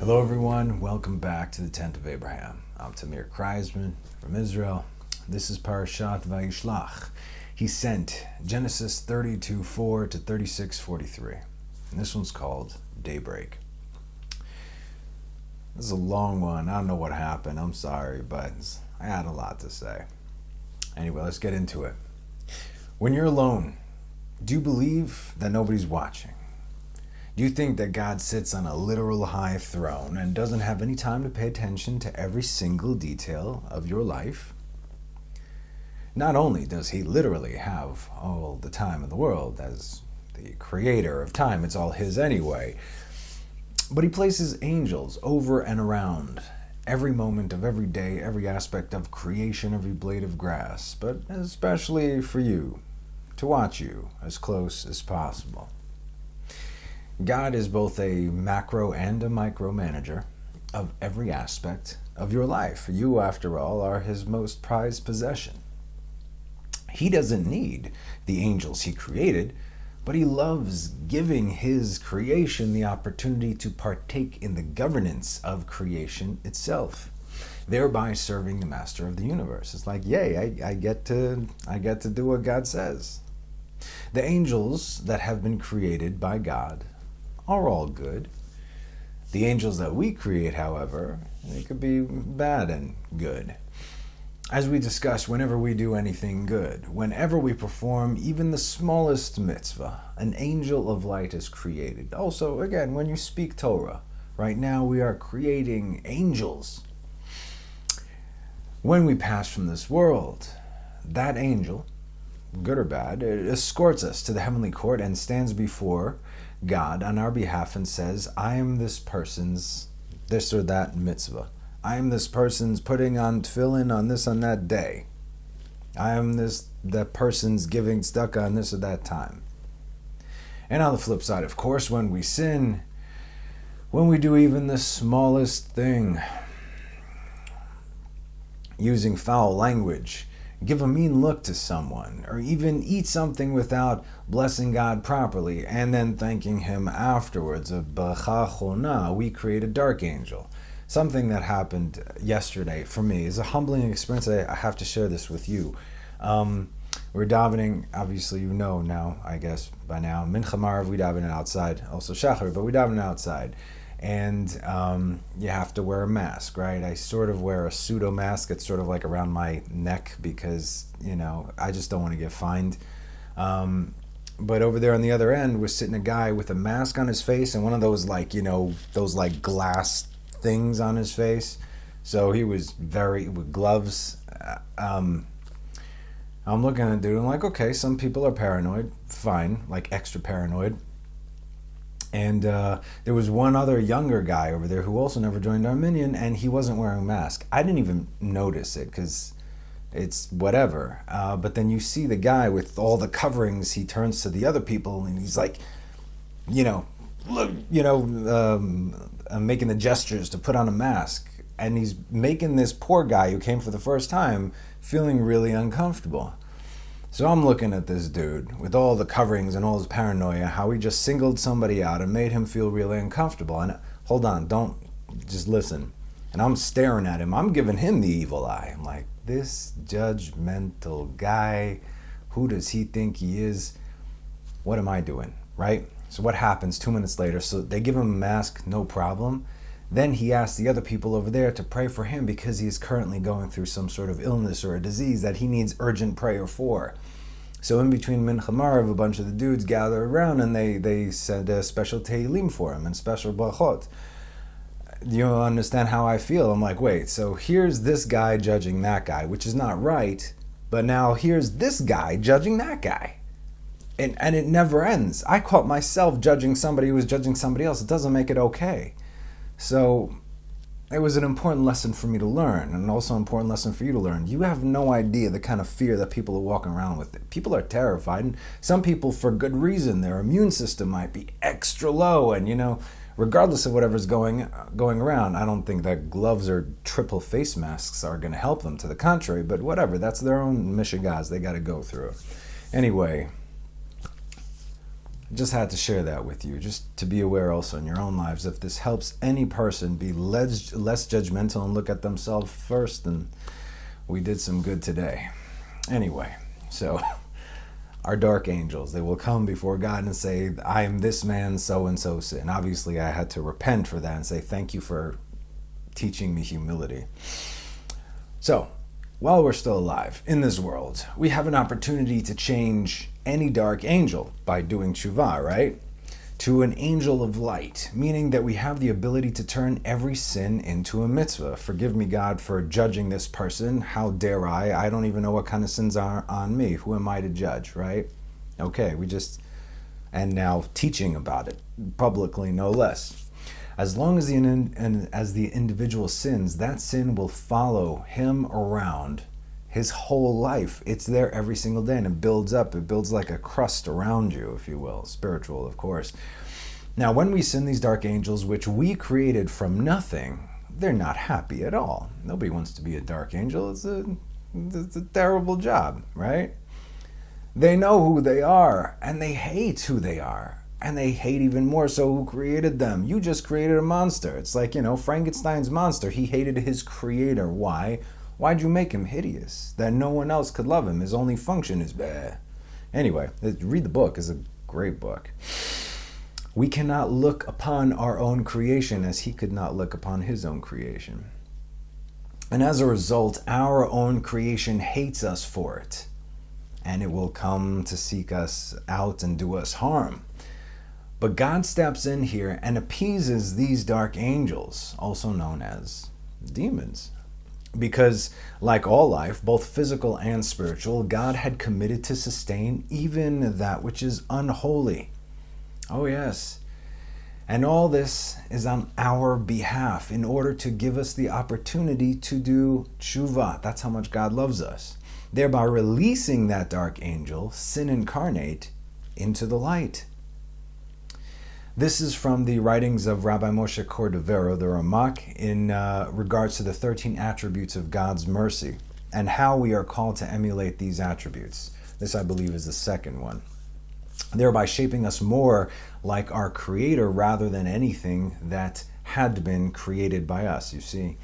Hello everyone, welcome back to the Tent of Abraham. I'm Tamir Kreisman from Israel. This is Parashat Vayishlach. He sent Genesis 32:4 to 36:43. And this one's called Daybreak. This is a long one. I don't know what happened. I'm sorry, but I had a lot to say. Anyway, let's get into it. When you're alone, do you believe that nobody's watching? Do you think that God sits on a literal high throne and doesn't have any time to pay attention to every single detail of your life? Not only does he literally have all the time in the world as the creator of time, it's all his anyway, but he places angels over and around every moment of every day, every aspect of creation, every blade of grass, but especially for you, to watch you as close as possible. God is both a macro and a micro manager of every aspect of your life. You, after all, are his most prized possession. He doesn't need the angels he created, but he loves giving his creation the opportunity to partake in the governance of creation itself, thereby serving the master of the universe. It's like, yay, I get to do what God says. The angels that have been created by God are all good. The angels that we create, however, they could be bad and good. As we discussed, whenever we do anything good, whenever we perform even the smallest mitzvah, an angel of light is created. Also, again, when you speak Torah, right now we are creating angels. When we pass from this world, that angel, good or bad, it escorts us to the heavenly court and stands before God on our behalf and says, I am this person's this or that mitzvah. I am this person's putting on tefillin on this on that day. I am that person's giving tzedakah on this or that time. And on the flip side, of course, when we sin, when we do even the smallest thing, using foul language, give a mean look to someone, or even eat something without blessing God properly and then thanking him afterwards, we create a dark angel. Something that happened yesterday for me is a humbling experience. I have to share this with you. We're davening, obviously you know now, I guess by now, Mincha Marav, we daven outside, also Shachar, but we daven outside. And you have to wear a mask, right? I sort of wear a pseudo mask. It's sort of like around my neck because, I just don't want to get fined. But over there on the other end was sitting a guy with a mask on his face and one of those those glass things on his face. So he was with gloves. I'm looking at the dude. I'm like, okay, some people are paranoid. Fine, like extra paranoid. And there was one other younger guy over there who also never joined our minyan, and he wasn't wearing a mask. I didn't even notice it because it's whatever. But then you see the guy with all the coverings. He turns to the other people and he's like, look, making the gestures to put on a mask. And he's making this poor guy who came for the first time feeling really uncomfortable. So I'm looking at this dude with all the coverings and all his paranoia, how he just singled somebody out and made him feel really uncomfortable. And hold on, don't just listen. And I'm staring at him. I'm giving him the evil eye. I'm like, this judgmental guy, who does he think he is? What am I doing, right? So what happens 2 minutes later? So they give him a mask, no problem. Then he asks the other people over there to pray for him because he is currently going through some sort of illness or a disease that he needs urgent prayer for. So in between Mincha Marav, a bunch of the dudes gather around and they said a special Tehillim for him and special brachot. You understand how I feel? I'm like, wait, so here's this guy judging that guy, which is not right, but now here's this guy judging that guy. And it never ends. I caught myself judging somebody who was judging somebody else. It doesn't make it okay. So it was an important lesson for me to learn, and also an important lesson for you to learn. You have no idea the kind of fear that people are walking around with. People are terrified, and some people, for good reason, their immune system might be extra low, and regardless of whatever's going around, I don't think that gloves or triple face masks are going to help them. To the contrary, but whatever, that's their own mishigas they got to go through. Anyway, Just had to share that with you, just to be aware also in your own lives. If this helps any person be less judgmental and look at themselves first, then we did some good today. Anyway, so our dark angels, they will come before God and say, I am this man so-and-so sin. Obviously, I had to repent for that and say, thank you for teaching me humility. So, while we're still alive in this world, we have an opportunity to change any dark angel by doing tshuva, right? To an angel of light, meaning that we have the ability to turn every sin into a mitzvah. Forgive me, God, for judging this person. How dare I? I don't even know what kind of sins are on me. Who am I to judge, right? Okay, and now teaching about it, publicly no less. As long as the individual sins, that sin will follow him around his whole life. It's there every single day, and it builds up. It builds like a crust around you, if you will. Spiritual, of course. Now, when we sin these dark angels, which we created from nothing, they're not happy at all. Nobody wants to be a dark angel. It's a terrible job, right? They know who they are, and they hate who they are. And they hate even more so who created them. You just created a monster. It's like, Frankenstein's monster. He hated his creator. Why? Why'd you make him hideous? That no one else could love him. His only function is bleh. Anyway, read the book. It's a great book. We cannot look upon our own creation as he could not look upon his own creation. And as a result, our own creation hates us for it. And it will come to seek us out and do us harm. But God steps in here and appeases these dark angels, also known as demons. Because, like all life, both physical and spiritual, God had committed to sustain even that which is unholy. Oh yes. And all this is on our behalf in order to give us the opportunity to do tshuva. That's how much God loves us. Thereby releasing that dark angel, sin incarnate, into the light. This is from the writings of Rabbi Moshe Cordovero, the Ramak, in regards to the 13 attributes of God's mercy and how we are called to emulate these attributes. This, I believe, is the second one. Thereby shaping us more like our Creator rather than anything that had been created by us, you see.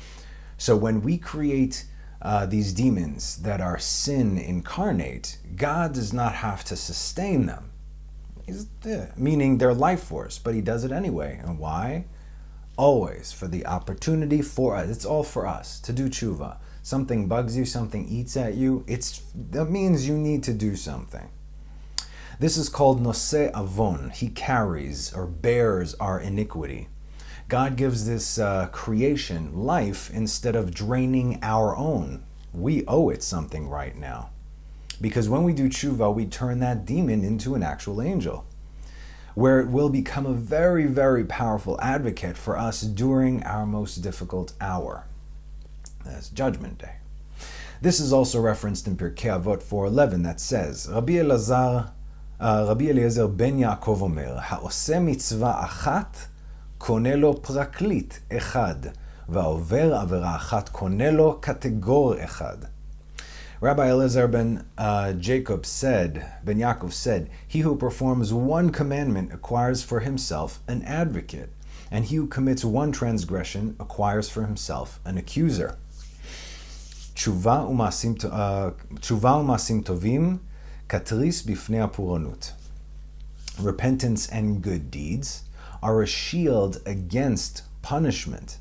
So when we create these demons that are sin incarnate, God does not have to sustain them. Meaning their life force, but he does it anyway. And why? Always for the opportunity for us. It's all for us to do tshuva. Something bugs you, something eats at you. That means you need to do something. This is called noseh avon. He carries or bears our iniquity. God gives this creation life instead of draining our own. We owe it something right now. Because when we do tshuva, we turn that demon into an actual angel, where it will become a very, very powerful advocate for us during our most difficult hour. That's Judgment Day. This is also referenced in Pirkei Avot 4:11 that says, Rabbi Eliezer ben Yaakov omer, ha'oseh mitzvah achat, kone lo praklit echad, va'over avera achat kone lo kategor echad. Rabbi Eliezer ben Yaakov said, he who performs one commandment acquires for himself an advocate, and he who commits one transgression acquires for himself an accuser. Tshuva u'masim tovim katris bifnei hapuronut. Repentance and good deeds are a shield against punishment.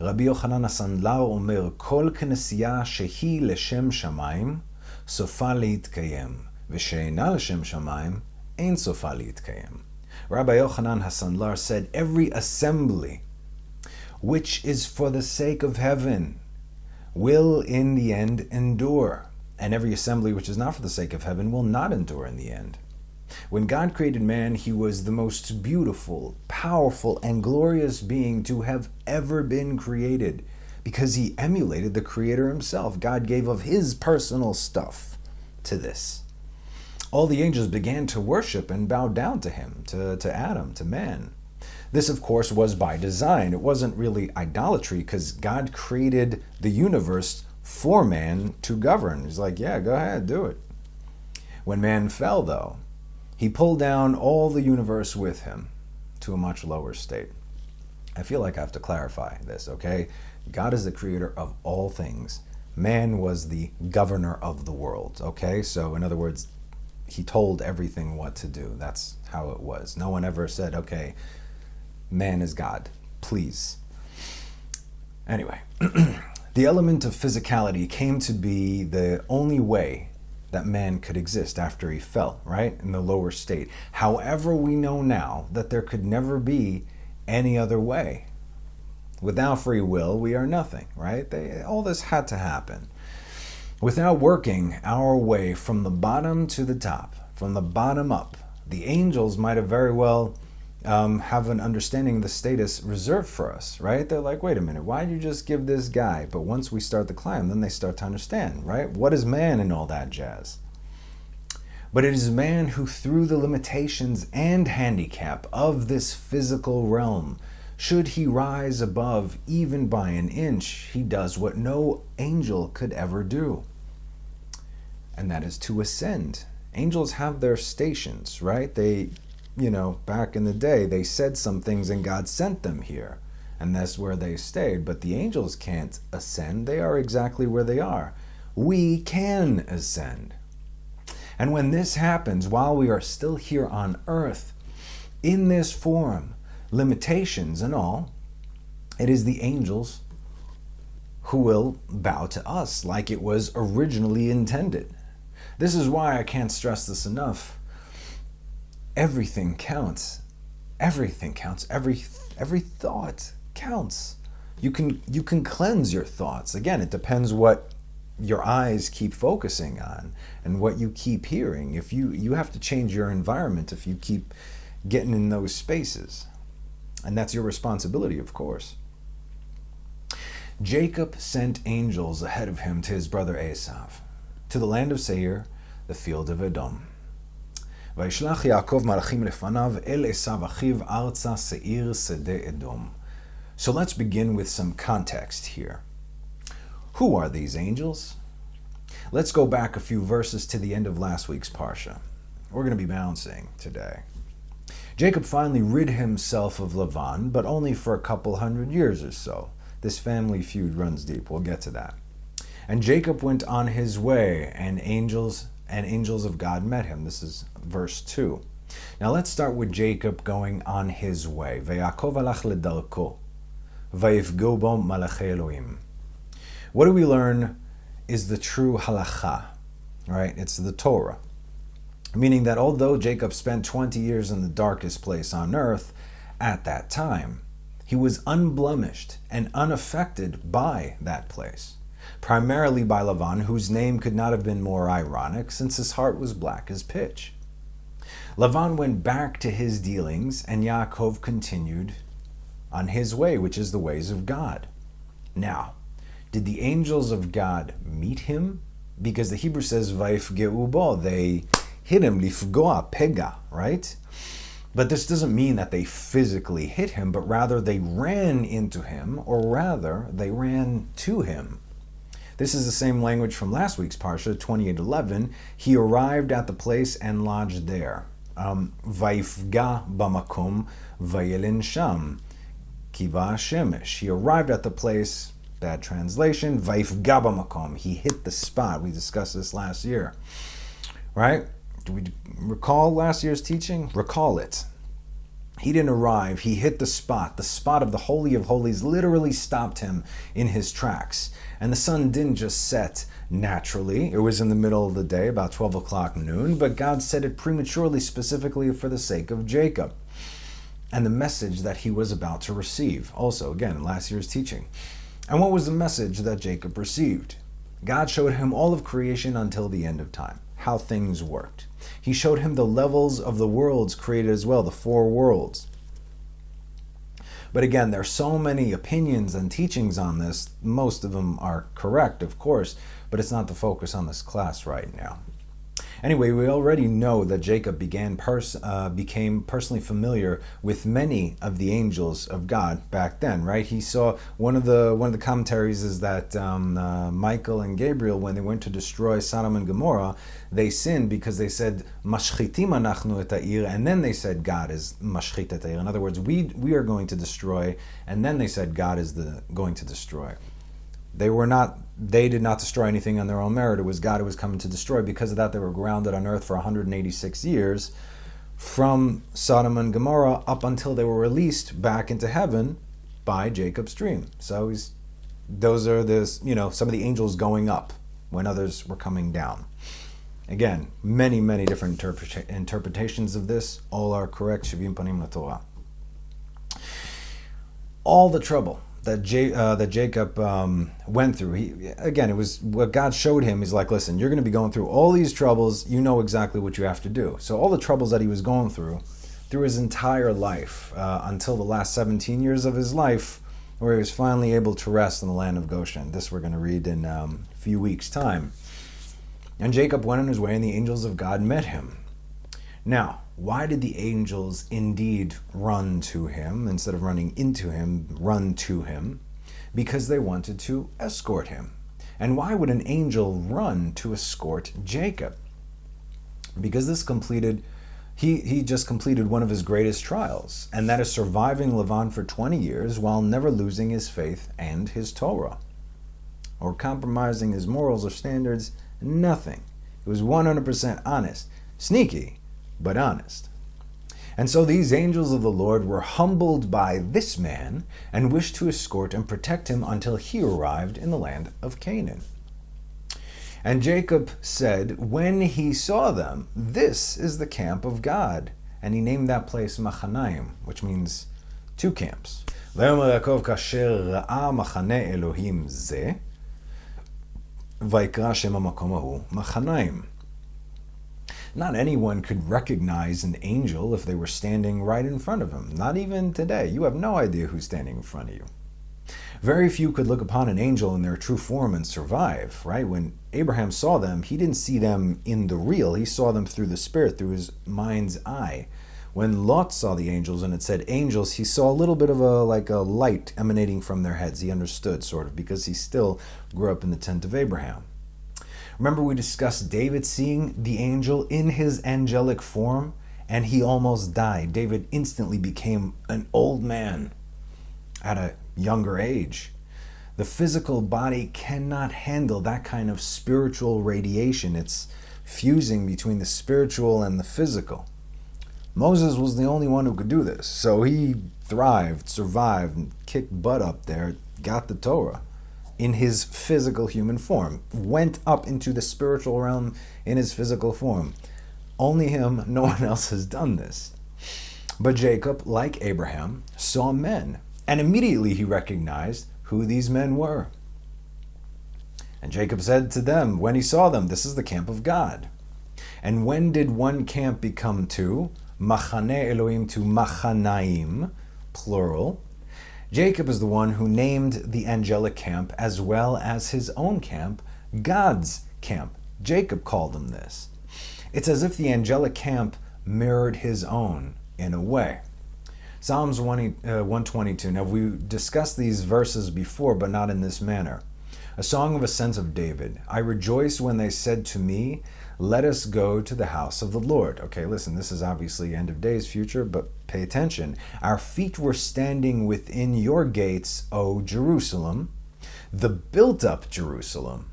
רבי יוחנן הסנדלר אומר, כל כנסייה שהיא לשם שמיים, סופה להתקיים, ושאינה לשם שמיים, אין סופה להתקיים. Rabbi Yochanan Hasandlar said, every assembly which is for the sake of heaven will in the end endure, and every assembly which is not for the sake of heaven will not endure in the end. When God created man, he was the most beautiful, powerful, and glorious being to have ever been created because he emulated the Creator himself. God gave of his personal stuff to this. All the angels began to worship and bow down to him, to Adam, to man. This, of course, was by design. It wasn't really idolatry because God created the universe for man to govern. He's like, yeah, go ahead, do it. When man fell, though, He pulled down all the universe with him to a much lower state. I feel like I have to clarify this, okay? God is the creator of all things. Man was the governor of the world, okay? So in other words, he told everything what to do. That's how it was. No one ever said, okay, man is God, please. Anyway, the element of physicality came to be the only way that man could exist after he fell, right? In the lower state. However, we know now that there could never be any other way. Without free will, we are nothing, right? All this had to happen. Without working our way from the bottom to the top, from the bottom up, the angels might have very well have an understanding of the status reserved for us, right? They're like, wait a minute, why did you just give this guy? But once we start the climb, then they start to understand, right? What is man and all that jazz? But it is man who, through the limitations and handicap of this physical realm, should he rise above even by an inch, he does what no angel could ever do. And that is to ascend. Angels have their stations, right? They, back in the day, they said some things and God sent them here. And that's where they stayed. But the angels can't ascend. They are exactly where they are. We can ascend. And when this happens, while we are still here on earth, in this form, limitations and all, it is the angels who will bow to us like it was originally intended. This is why I can't stress this enough. Everything counts. Everything counts. Every thought counts. You can cleanse your thoughts. Again, it depends what your eyes keep focusing on and what you keep hearing. If you have to change your environment if you keep getting in those spaces. And that's your responsibility, of course. Jacob sent angels ahead of him to his brother Esav, to the land of Seir, the field of Edom. Vayishlach Yaakov malachim lefanav el Esav achiv arza Seir sede Edom. So let's begin with some context here. Who are these angels? Let's go back a few verses to the end of last week's Parsha. We're going to be bouncing today. Jacob finally rid himself of Lavon, but only for a couple hundred years or so. This family feud runs deep. We'll get to that. And Jacob went on his way, and angels of God met him. This is verse 2. Now let's start with Jacob going on his way. Ve'Yaakov alach ledarko, vayifgeu bo malachei Elohim. What do we learn is the true halacha, right? It's the Torah. Meaning that although Jacob spent 20 years in the darkest place on earth at that time, he was unblemished and unaffected by that place. Primarily by Lavon, whose name could not have been more ironic since his heart was black as pitch. Lavon went back to his dealings and Yaakov continued on his way, which is the ways of God. Now, did the angels of God meet him? Because the Hebrew says, Vayifgeu bo, they hit him, lifgoa, pega, right? But this doesn't mean that they physically hit him, but rather they ran into him, or rather, they ran to him. This is the same language from last week's Parsha, 28:11. He arrived at the place and lodged there. Vayifga bamakom vayelin sham kiva shemesh. He arrived at the place, bad translation, vayifga bamakom. He hit the spot. We discussed this last year, right? Do we recall last year's teaching? Recall it. He didn't arrive. He hit the spot. The spot of the Holy of Holies literally stopped him in his tracks. And the sun didn't just set naturally. It was in the middle of the day, about 12 o'clock noon, but God set it prematurely, specifically for the sake of Jacob and the message that he was about to receive. Also, again, in last year's teaching. And what was the message that Jacob received? God showed him all of creation until the end of time, how things worked. He showed him the levels of the worlds created as well, the 4 worlds. But again, there are so many opinions and teachings on this. Most of them are correct, of course, but it's not the focus on this class right now. Anyway, we already know that Jacob became personally familiar with many of the angels of God back then, right? He saw one of the commentaries is that Michael and Gabriel, when they went to destroy Sodom and Gomorrah, they sinned because they said mashchitim anachnu et ha'ir, and then they said God is mashchit et ha'ir. In other words, we are going to destroy, and then they said God is going to destroy. They did not destroy anything on their own merit. It was God who was coming to destroy. Because of that, they were grounded on earth for 186 years from Sodom and Gomorrah up until they were released back into heaven by Jacob's dream. So those are some of the angels going up when others were coming down. Again, many, many different interpretations of this. All are correct. Shivim panim laTorah. All the trouble that Jacob went through. It was what God showed him. He's like, listen, you're going to be going through all these troubles. You know exactly what you have to do. So all the troubles that he was going through his entire life, until the last 17 years of his life, where he was finally able to rest in the land of Goshen. This we're going to read in a few weeks' time. And Jacob went on his way, and the angels of God met him. Now, why did the angels indeed run to him, instead of running into him, run to him? Because they wanted to escort him. And why would an angel run to escort Jacob? Because he just completed one of his greatest trials, and that is surviving Lavon for 20 years while never losing his faith and his Torah, or compromising his morals or standards. Nothing. He was 100% honest. Sneaky, but honest. And so these angels of the Lord were humbled by this man and wished to escort and protect him until he arrived in the land of Canaan. And Jacob said, when he saw them, this is the camp of God. And he named that place Machanaim, which means two camps. ויאמר יעקב כאשר ראה מחנה אלוהים זה, ויקרא שם המקום ההוא מחניים. Not anyone could recognize an angel if they were standing right in front of him. Not even today. You have no idea who's standing in front of you. Very few could look upon an angel in their true form and survive, right? When Abraham saw them, he didn't see them in the real. He saw them through the spirit, through his mind's eye. When Lot saw the angels, and it said angels, he saw a little bit of a light emanating from their heads. He understood, sort of, because he still grew up in the tent of Abraham. Remember, we discussed David seeing the angel in his angelic form, and he almost died. David instantly became an old man at a younger age. The physical body cannot handle that kind of spiritual radiation. It's fusing between the spiritual and the physical. Moses was the only one who could do this. So he thrived, survived, and kicked butt up there, got the Torah in his physical human form, went up into the spiritual realm in his physical form. Only him, no one else has done this. But Jacob, like Abraham, saw men, and immediately he recognized who these men were. And Jacob said to them, when he saw them, this is the camp of God. And when did one camp become two? Machane Elohim to Machanaim, plural. Jacob is the one who named the angelic camp as well as his own camp, God's camp. Jacob called him this. It's as if the angelic camp mirrored his own in a way. Psalms 122. Now, we discussed these verses before, but not in this manner. A song of ascent of David. I rejoiced when they said to me, let us go to the house of the Lord. Okay, listen, this is obviously end of days future, but pay attention. Our feet were standing within your gates, O Jerusalem. The built-up Jerusalem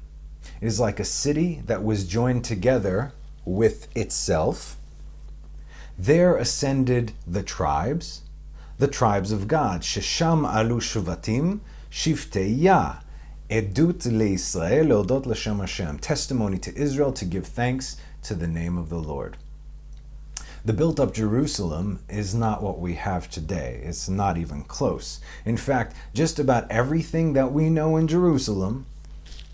is like a city that was joined together with itself. There ascended the tribes of God. Shesham alu shuvatim, shiftei Yah. Edut leIsrael, leodot l'shem Hashem. Testimony to Israel to give thanks to the name of the Lord. The built-up Jerusalem is not what we have today. It's not even close. In fact, just about everything that we know in Jerusalem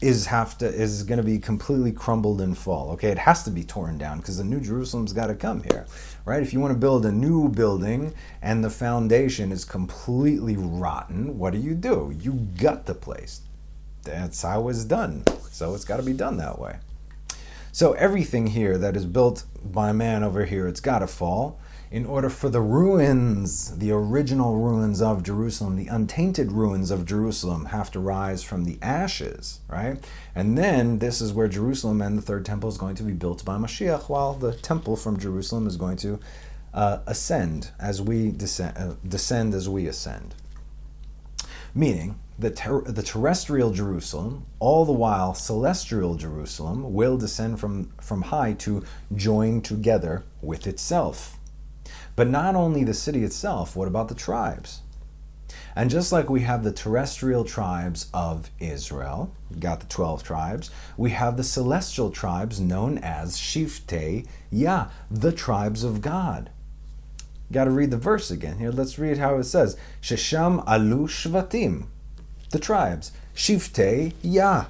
is going to be completely crumbled and fall. Okay, it has to be torn down because the new Jerusalem's got to come here, right? If you want to build a new building and the foundation is completely rotten, what do? You gut the place. That's how it's done. So it's got to be done that way. So everything here that is built by man over here, it's got to fall in order for the ruins, the original ruins of Jerusalem, the untainted ruins of Jerusalem, have to rise from the ashes, right? And then this is where Jerusalem and the third temple is going to be built by Mashiach, while the temple from Jerusalem is going to ascend as we descend as we ascend. Meaning, the terrestrial Jerusalem, all the while celestial Jerusalem, will descend from high to join together with itself. But not only the city itself, what about the tribes? And just like we have the terrestrial tribes of Israel, we got the 12 tribes, we have the celestial tribes known as Shiftei Yah, the tribes of God. Got to read the verse again. Here, let's read how it says. Shesham alu shvatim, the tribes. Shiftei Yah.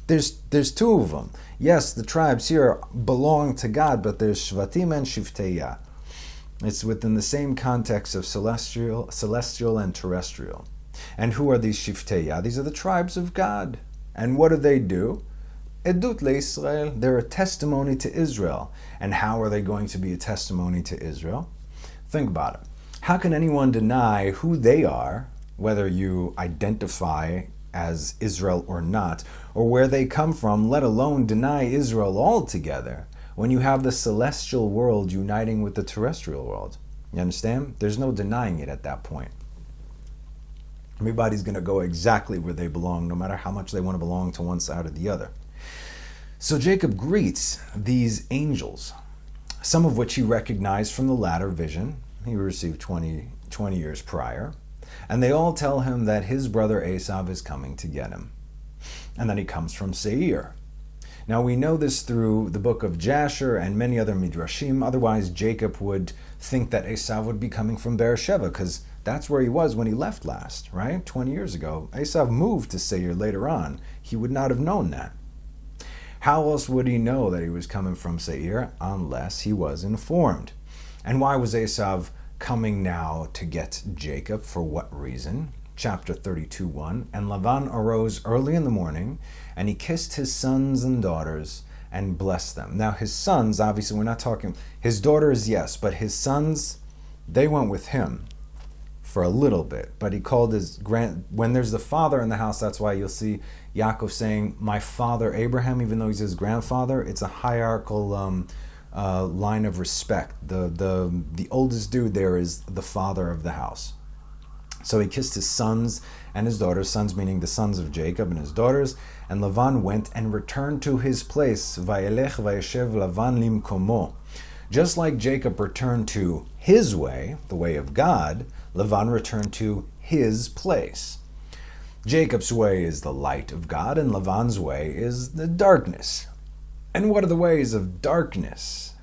There's two of them. Yes, the tribes here belong to God, but there's Shvatim and Shiftei Yah. It's within the same context of celestial and terrestrial. And who are these Shiftei Yah? These are the tribes of God. And what do? Edut leIsrael. They're a testimony to Israel. And how are they going to be a testimony to Israel? Think about it. How can anyone deny who they are, whether you identify as Israel or not, or where they come from, let alone deny Israel altogether, when you have the celestial world uniting with the terrestrial world? You understand? There's no denying it at that point. Everybody's going to go exactly where they belong, no matter how much they want to belong to one side or the other. So Jacob greets these angels, some of which he recognized from the latter vision he received 20 years prior. And they all tell him that his brother Esav is coming to get him. And that he comes from Seir. Now we know this through the book of Jasher and many other midrashim. Otherwise, Jacob would think that Esav would be coming from Beersheba, because that's where he was when he left last, right? 20 years ago. Esav moved to Seir later on. He would not have known that. How else would he know that he was coming from Seir unless he was informed? And why was Esav coming now to get Jacob? For what reason? Chapter 32:1. And Lavon arose early in the morning, and he kissed his sons and daughters and blessed them. Now his sons, obviously we're not talking, his daughters, yes, but his sons, they went with him for a little bit. But he called his when there's the father in the house, that's why you'll see Yaakov saying, my father Abraham, even though he's his grandfather. It's a hierarchical line of respect. The oldest dude there is the father of the house. So he kissed his sons and his daughters, sons meaning the sons of Jacob and his daughters, and Lavan went and returned to his place. Vayelech vayeshev Lavan limkomo. Just like Jacob returned to his way, the way of God, Lavan returned to his place. Jacob's way is the light of God, and Lavan's way is the darkness. And what are the ways of darkness?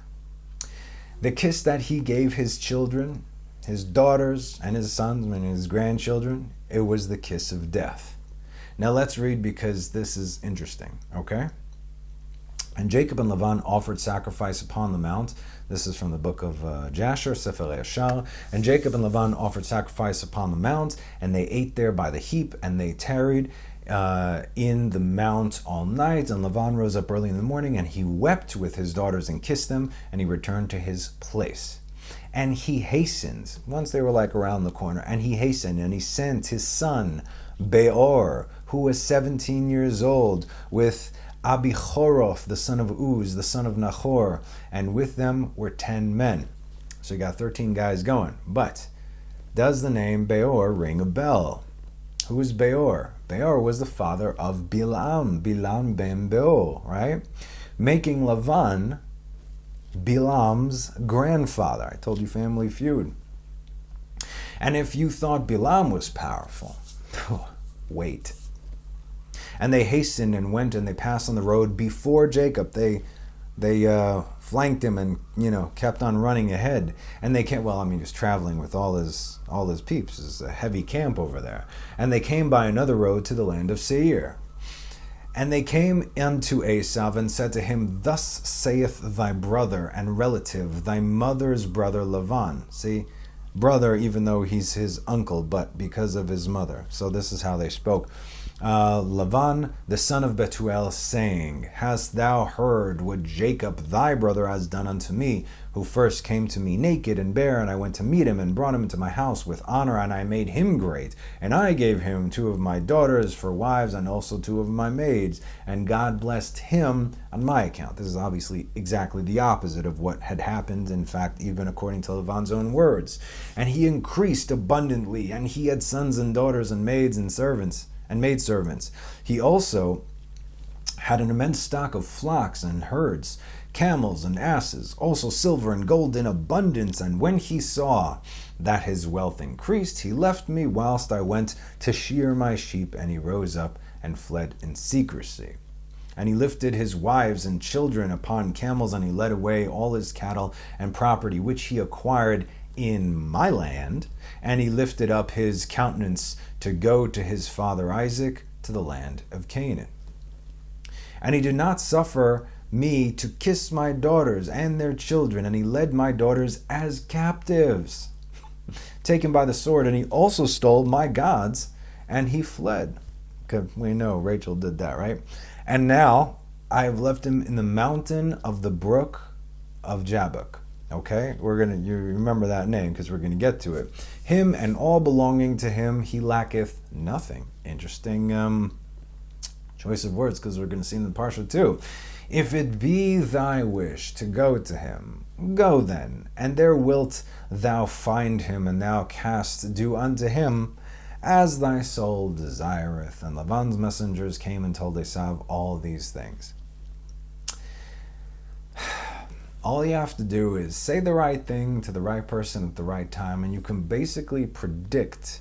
The kiss that he gave his children, his daughters and his sons and his grandchildren, it was the kiss of death. Now let's read, because this is interesting, okay? And Jacob and Lavan offered sacrifice upon the mount. This is from the book of Jasher, Sefer Yashar. And Jacob and Lavan offered sacrifice upon the mount, and they ate there by the heap, and they tarried in the mount all night. And Lavan rose up early in the morning, and he wept with his daughters and kissed them, and he returned to his place. And he hastened, once they were like around the corner, and he hastened, and he sent his son Beor, who was 17 years old, with Abichoroth, the son of Uz, the son of Nachor, and with them were 10 men. So you got 13 guys going. But does the name Beor ring a bell? Who is Beor? Beor was the father of Bilam ben Beor, right? Making Lavan Bilam's grandfather. I told you, Family Feud. And if you thought Bilam was powerful, wait. And they hastened and went, and they passed on the road before Jacob. They flanked him and, kept on running ahead. And they came, he was traveling with all his peeps. It's a heavy camp over there. And they came by another road to the land of Seir. And they came unto Esav and said to him, thus saith thy brother and relative, thy mother's brother Lavon. See, brother, even though he's his uncle, but because of his mother. So this is how they spoke. Lavon, the son of Bethuel, saying, Hast thou heard what Jacob thy brother has done unto me, who first came to me naked and bare, and I went to meet him, and brought him into my house with honor, and I made him great, and I gave him 2 of my daughters for wives, and also 2 of my maids, and God blessed him on my account. This is obviously exactly the opposite of what had happened, in fact, even according to Lavon's own words. And he increased abundantly, and he had sons and daughters, and maids and servants, and maidservants. He also had an immense stock of flocks and herds, camels and asses, also silver and gold in abundance. And when he saw that his wealth increased, he left me whilst I went to shear my sheep, and he rose up and fled in secrecy. And he lifted his wives and children upon camels, and he led away all his cattle and property, which he acquired in my land, and he lifted up his countenance to go to his father Isaac to the land of Canaan. And he did not suffer me to kiss my daughters and their children, and he led my daughters as captives, taken by the sword, and he also stole my gods, and he fled. Because we know Rachel did that, right? And now I have left him in the mountain of the brook of Jabbok. Okay, you remember that name because we're gonna get to it. Him and all belonging to him, he lacketh nothing. Interesting choice of words, because we're gonna see in the Parsha too. If it be thy wish to go to him, go then, and there wilt thou find him, and thou canst do unto him as thy soul desireth. And Lavan's messengers came and told Esav all these things. All you have to do is say the right thing to the right person at the right time, and you can basically predict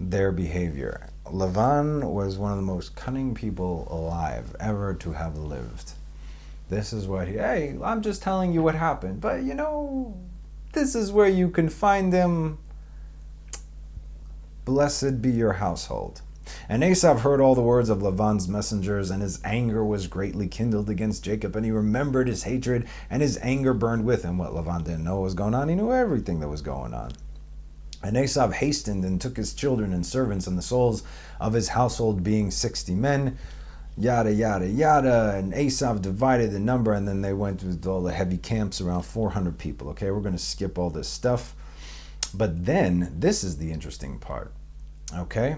their behavior. Lavon was one of the most cunning people alive ever to have lived. This is what hey, I'm just telling you what happened, but this is where you can find him. Blessed be your household. And Esav heard all the words of Lavan's messengers, and his anger was greatly kindled against Jacob, and he remembered his hatred, and his anger burned with him. What Lavon didn't know what was going on, he knew everything that was going on. And Esav hastened and took his children and servants and the souls of his household, being 60 men, yada, yada, yada. And Esav divided the number, and then they went with all the heavy camps, around 400 people. Okay, we're going to skip all this stuff. But then, this is the interesting part. Okay?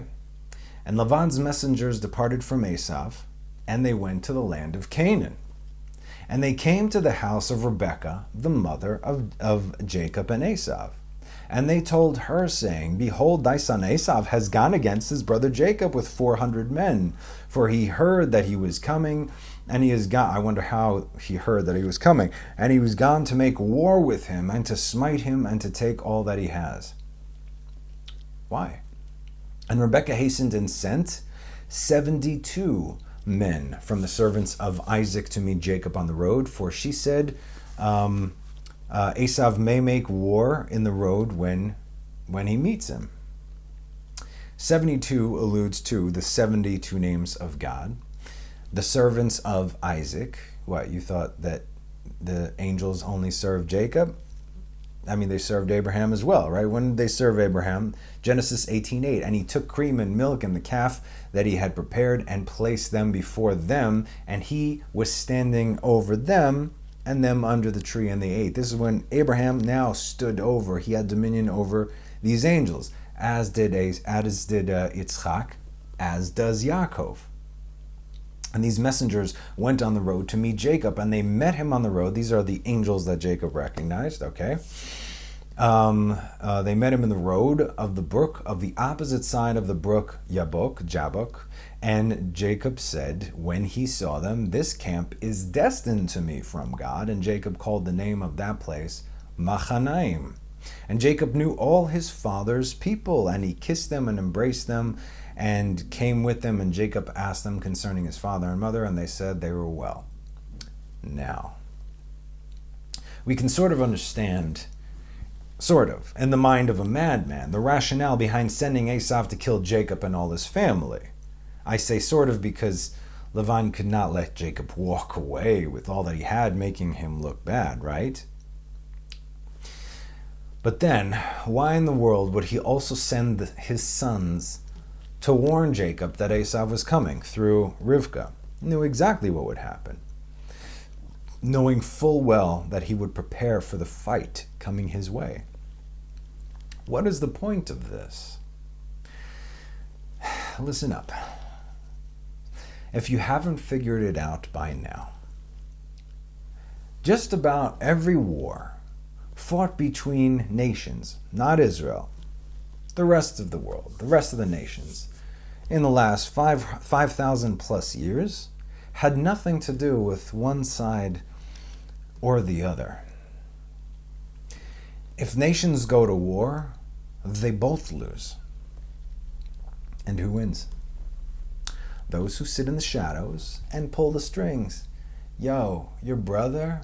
And Lavan's messengers departed from Esav, and they went to the land of Canaan. And they came to the house of Rebekah, the mother of Jacob and Esav. And they told her, saying, Behold, thy son Esav has gone against his brother Jacob with 400 men. For he heard that he was coming, and he is gone. I wonder how he heard that he was coming. And he was gone to make war with him, and to smite him, and to take all that he has. Why? And Rebekah hastened and sent 72 men from the servants of Isaac to meet Jacob on the road, for she said, Esav may make war in the road when he meets him. 72 alludes to the 72 names of God. The servants of Isaac. What, you thought that the angels only served Jacob? I mean, they served Abraham as well, right? When did they serve Abraham? Genesis 18:8. And he took cream and milk and the calf that he had prepared and placed them before them, and he was standing over them, and them under the tree, and they ate. This is when Abraham now stood over. He had dominion over these angels, as did Yitzchak, as does Yaakov. And these messengers went on the road to meet Jacob, and they met him on the road. These are the angels that Jacob recognized, okay? They met him in the road of the brook, of the opposite side of the brook, Jabbok. And Jacob said, when he saw them, this camp is destined to me from God. And Jacob called the name of that place Machanaim. And Jacob knew all his father's people, and he kissed them and embraced them, and came with them. And Jacob asked them concerning his father and mother, and they said they were well. Now, we can sort of understand, in the mind of a madman, the rationale behind sending Esav to kill Jacob and all his family. I say sort of because Lavon could not let Jacob walk away with all that he had, making him look bad, right? But then, why in the world would he also send his sons to warn Jacob that Esau was coming through Rivkah. He knew exactly what would happen, knowing full well that he would prepare for the fight coming his way. What is the point of this? Listen up. If you haven't figured it out by now, just about every war fought between nations, not Israel, the rest of the world, the rest of the nations, in the last 5,000 plus years, had nothing to do with one side or the other. If nations go to war, they both lose. And who wins? Those who sit in the shadows and pull the strings. Yo, your brother,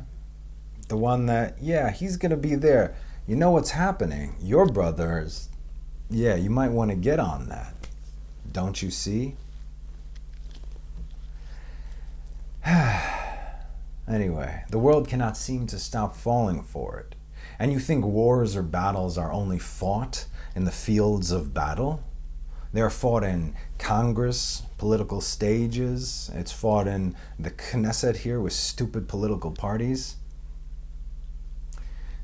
the one that, he's going to be there. You know what's happening. Your brother's, you might want to get on that. Don't you see? Anyway, the world cannot seem to stop falling for it. And you think wars or battles are only fought in the fields of battle? They are fought in Congress, political stages. It's fought in the Knesset here with stupid political parties.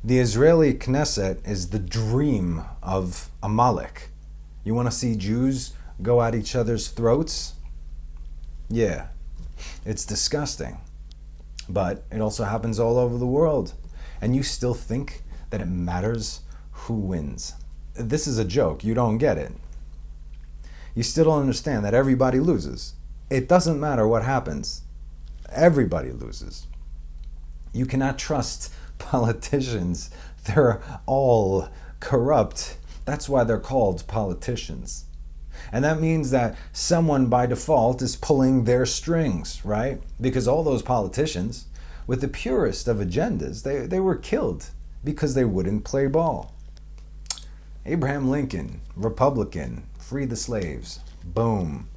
The Israeli Knesset is the dream of Amalek. You want to see Jews go at each other's throats? Yeah, it's disgusting. But it also happens all over the world. And you still think that it matters who wins. This is a joke. You don't get it. You still don't understand that everybody loses. It doesn't matter what happens. Everybody loses. You cannot trust politicians. They're all corrupt. That's why they're called politicians. And that means that someone by default is pulling their strings, right? Because all those politicians, with the purest of agendas, they were killed because they wouldn't play ball. Abraham Lincoln, Republican, free the slaves. Boom.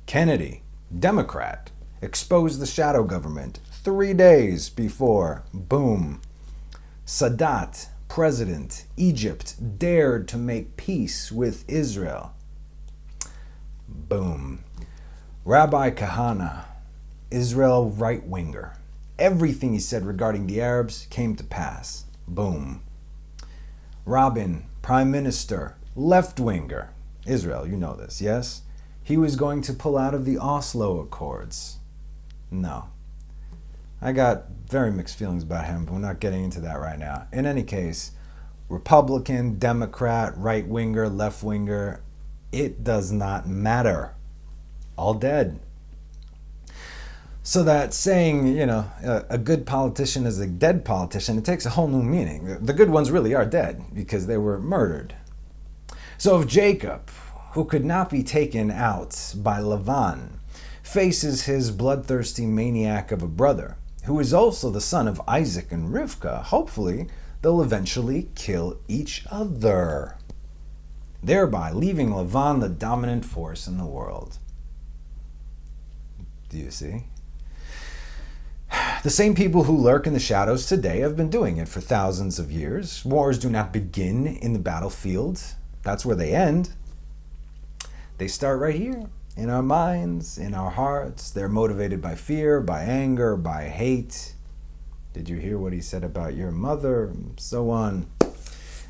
Kennedy, Democrat, exposed the shadow government 3 days before. Boom. Sadat, president, Egypt, dared to make peace with Israel. Boom. Rabbi Kahana, Israel right-winger. Everything he said regarding the Arabs came to pass. Boom. Rabin, prime minister, left-winger. Israel, you know this, yes? He was going to pull out of the Oslo Accords. No. I got very mixed feelings about him, but we're not getting into that right now. In any case, Republican, Democrat, right-winger, left-winger, it does not matter. All dead. So that saying, a good politician is a dead politician, it takes a whole new meaning. The good ones really are dead because they were murdered. So if Jacob, who could not be taken out by Lavon, faces his bloodthirsty maniac of a brother, who is also the son of Isaac and Rivkah, hopefully they'll eventually kill each other, thereby leaving Lavon the dominant force in the world. Do you see? The same people who lurk in the shadows today have been doing it for thousands of years. Wars do not begin in the battlefield. That's where they end. They start right here, in our minds, in our hearts. They're motivated by fear, by anger, by hate. Did you hear what he said about your mother? And so on.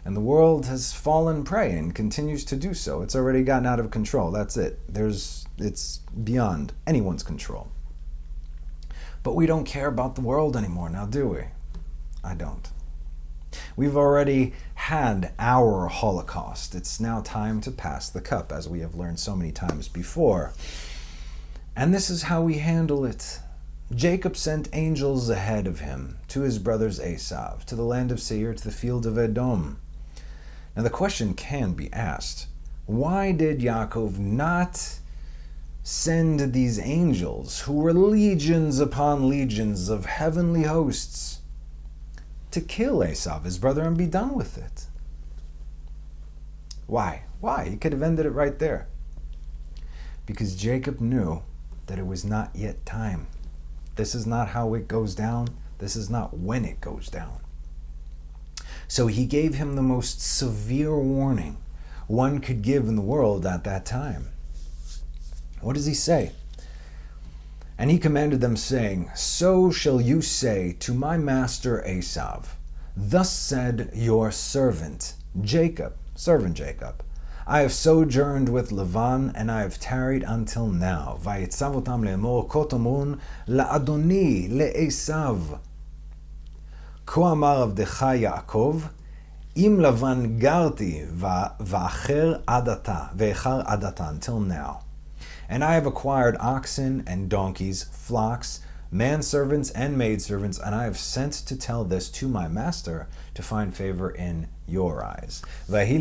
And the world has fallen prey and continues to do so. It's already gotten out of control. That's it. It's beyond anyone's control. But we don't care about the world anymore now, do we? I don't. We've already had our Holocaust. It's now time to pass the cup, as we have learned so many times before. And this is how we handle it. Jacob sent angels ahead of him to his brothers Esau, to the land of Seir, to the field of Edom. Now the question can be asked, why did Yaakov not send these angels, who were legions upon legions of heavenly hosts, to kill Esau, his brother, and be done with it? Why? He could have ended it right there. Because Jacob knew that it was not yet time. This is not how it goes down. This is not when it goes down. So he gave him the most severe warning one could give in the world at that time. What does he say? And he commanded them, saying, so shall you say to my master Esav, thus said your servant Jacob, I have sojourned with Lavon, and I have tarried until now. Vayitzav otam le'emor ko tomrun la'adoni le'esav. Ko amar avdecha Yaakov, im Lavon garti va'acher adata, until now. And I have acquired oxen and donkeys, flocks, manservants and maidservants, and I have sent to tell this to my master to find favor in your eyes. Okay.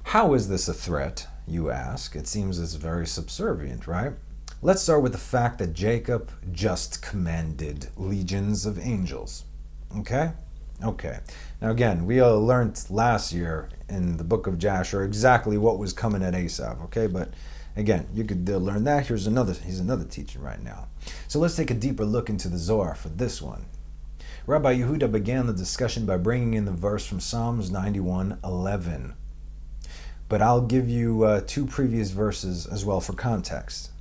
How is this a threat, you ask? It seems it's very subservient, right? Let's start with the fact that Jacob just commanded legions of angels. Okay? Okay. Now again, we all learned last year in the book of Jasher exactly what was coming at Esav. Okay? But again, you could learn that. He's another teaching right now. So let's take a deeper look into the Zohar for this one. Rabbi Yehuda began the discussion by bringing in the verse from Psalms 91:11. But I'll give you two previous verses as well for context.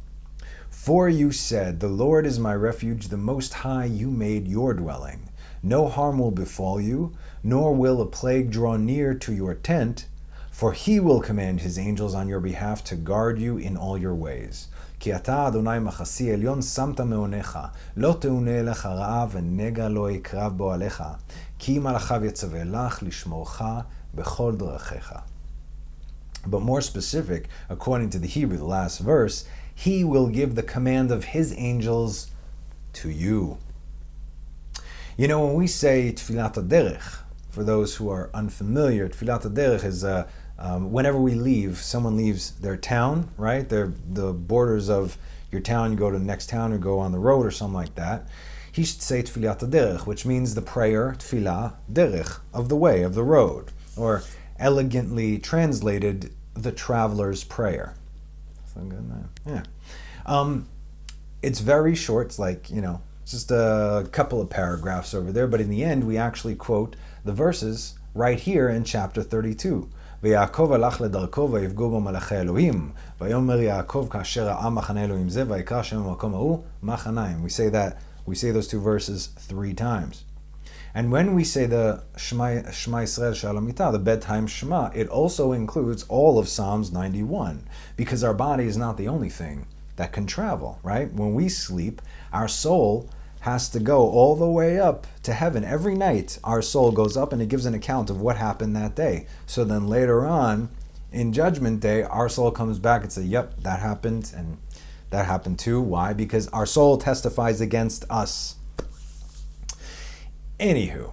For you said, the Lord is my refuge, the Most High you made your dwelling. No harm will befall you, nor will a plague draw near to your tent, for he will command his angels on your behalf to guard you in all your ways. Ki ata Adonai machasi elyon samta meonecha, lo teune elecha ra'a v'nega lo yikrav bo alecha, ki malachav yetzaveh lach lishmorcha bechol drachecha. But more specific, according to the Hebrew, the last verse, he will give the command of his angels to you. You know, when we say Tfilat HaDerech, for those who are unfamiliar, Tfilat HaDerech is whenever we leave, someone leaves their town, right? The borders of your town, you go to the next town or go on the road or something like that. He should say Tfilat HaDerech, which means the prayer, Tfilah Derech, of the way, of the road, or elegantly translated, the traveler's prayer. Yeah. It's very short. It's like, just a couple of paragraphs over there. But in the end, we actually quote the verses right here in chapter 32. ויעקב הלך לדרכו ויפגעו בו מלאכי אלוהים. ויאמר יעקב כאשר ראה מחנה אלוהים זה ויקרא שם המקום ההוא מחניים. We say those two verses 3 times. And when we say the Shema Yisrael Shalamita, the bedtime Shema, it also includes all of Psalms 91, because our body is not the only thing that can travel, right? When we sleep, our soul has to go all the way up to heaven. Every night, our soul goes up and it gives an account of what happened that day. So then later on, in Judgment Day, our soul comes back and says, yep, that happened, and that happened too. Why? Because our soul testifies against us. Anywho,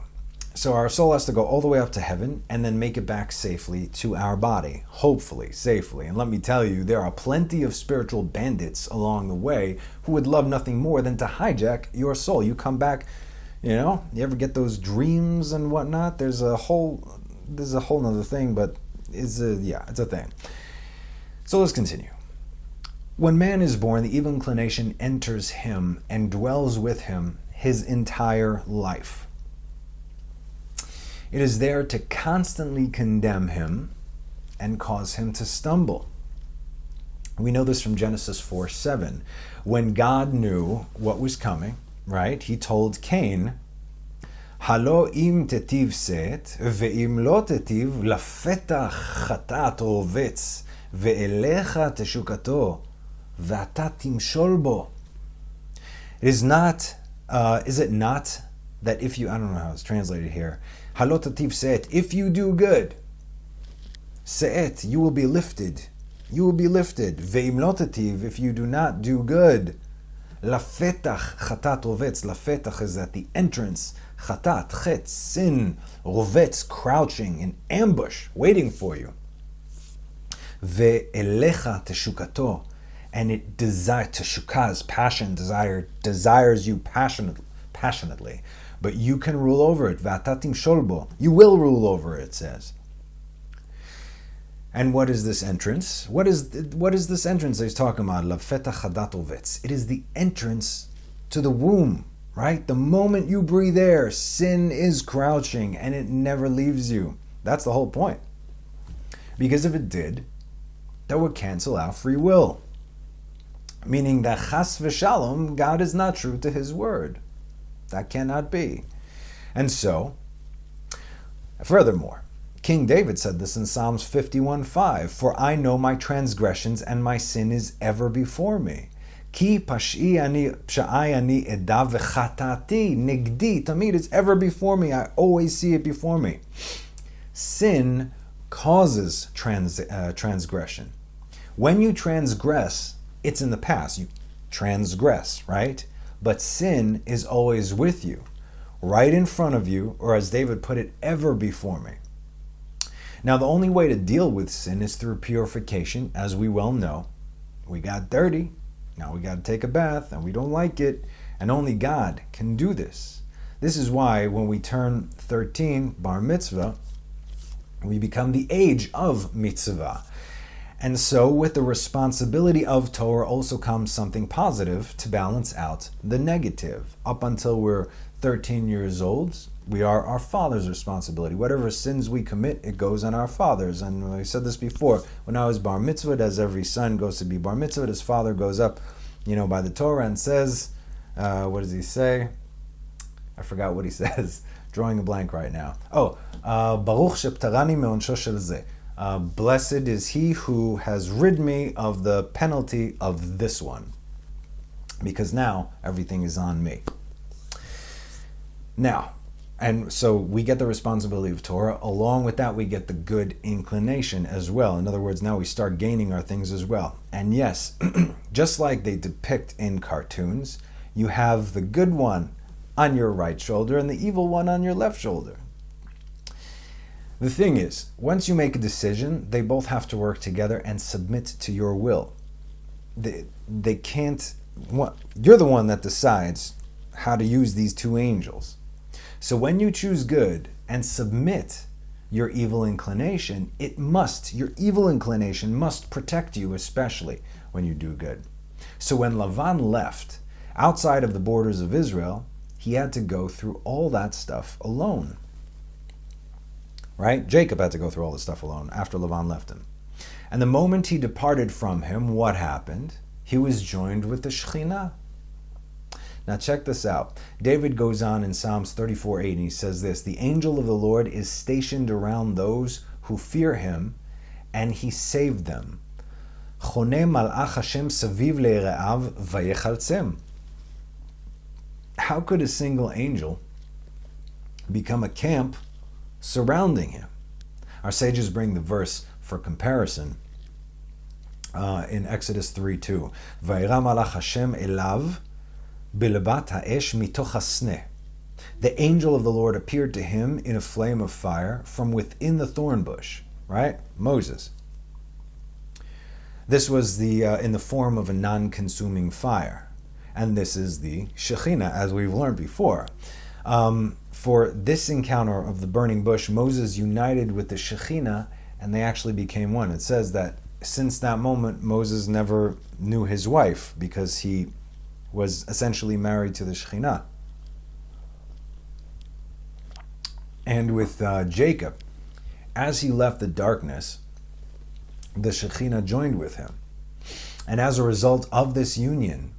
so our soul has to go all the way up to heaven and then make it back safely to our body, hopefully, safely. And let me tell you, there are plenty of spiritual bandits along the way who would love nothing more than to hijack your soul. You come back, you ever get those dreams and whatnot? There's a whole nother thing, but it's a thing. So let's continue. When man is born, the evil inclination enters him and dwells with him his entire life. It is there to constantly condemn him and cause him to stumble. We know this from Genesis 4:7. When God knew what was coming, right, he told Cain, Halo im tetiv set, ve'im lo tetiv, lafetach chatat rovetz, ve'elecha teshukato, ve'ata timshol bo. Is it not that if you, I don't know how it's translated here, Halotativ se'et, if you do good, se'et, you will be lifted. You will be lifted. Ve'im lotativ, if you do not do good, lafetach chatat rovetz. Lafetach is at the entrance. Chatat, chet, sin, rovetz, crouching in ambush, waiting for you. Ve'elecha teshukato, and it desires, teshukah is passion, desires you passionately. But you can rule over it. V'atatim sholbo. You will rule over it, it says. And what is this entrance? What is this entrance that he's talking about? Lafetach chadat rovetz. It is the entrance to the womb. right? The moment you breathe air, sin is crouching and it never leaves you. That's the whole point. Because if it did, that would cancel out free will. Meaning that chas v'shalom, God is not true to his word. That cannot be. And so, furthermore, King David said this in Psalms 51:5, "For I know my transgressions and my sin is ever before me. Ki pash'i ani edav v'chatati nigdi tamid is ever before me. I always see it before me." Sin causes transgression. When you transgress, it's in the past. You transgress, right? But sin is always with you, right in front of you, or as David put it, ever before me. Now, the only way to deal with sin is through purification. As we well know, we got dirty. Now we got to take a bath, and we don't like it. And only God can do this. This is why when we turn 13, bar mitzvah, we become the age of mitzvah. And so with the responsibility of Torah also comes something positive to balance out the negative. Up until we're 13 years old, we are our father's responsibility. Whatever sins we commit, it goes on our fathers. And I said this before, when I was bar mitzvah, as every son goes to be bar mitzvah, his father goes up, by the Torah and says, what does he say? I forgot what he says. Drawing a blank right now. Baruch sheptarani me'onsho shel zeh. Blessed is he who has rid me of the penalty of this one. Because now everything is on me. Now, and so we get the responsibility of Torah. Along with that, we get the good inclination as well. In other words, now we start gaining our things as well. And yes, just like they depict in cartoons, you have the good one on your right shoulder and the evil one on your left shoulder. The thing is, once you make a decision, they both have to work together and submit to your will. They can't, you're the one that decides how to use these two angels. So when you choose good and submit your evil inclination, your evil inclination must protect you, especially when you do good. So when Lavon left outside of the borders of Israel, he had to go through all that stuff alone. Right? Jacob had to go through all this stuff alone after Lavon left him. And the moment he departed from him, what happened? He was joined with the Shekhinah. Now check this out. David goes on in Psalms 34:8 and he says this, "The angel of the Lord is stationed around those who fear him, and he saved them. Choneh malach Hashem saviv le'ere'av vayechaltzem." How could a single angel become a camp surrounding him? Our sages bring the verse for comparison in Exodus 3:2. Vayera malach Hashem elav bilebat ha'esh mitoch hasneh. The angel of the Lord appeared to him in a flame of fire from within the thorn bush. Right? Moses. This was in the form of a non-consuming fire. And this is the Shekhinah, as we've learned before. For this encounter of the burning bush, Moses united with the Shekhinah, and they actually became one. It says that since that moment, Moses never knew his wife, because he was essentially married to the Shekhinah. And with Jacob, as he left the darkness, the Shekhinah joined with him. And as a result of this union,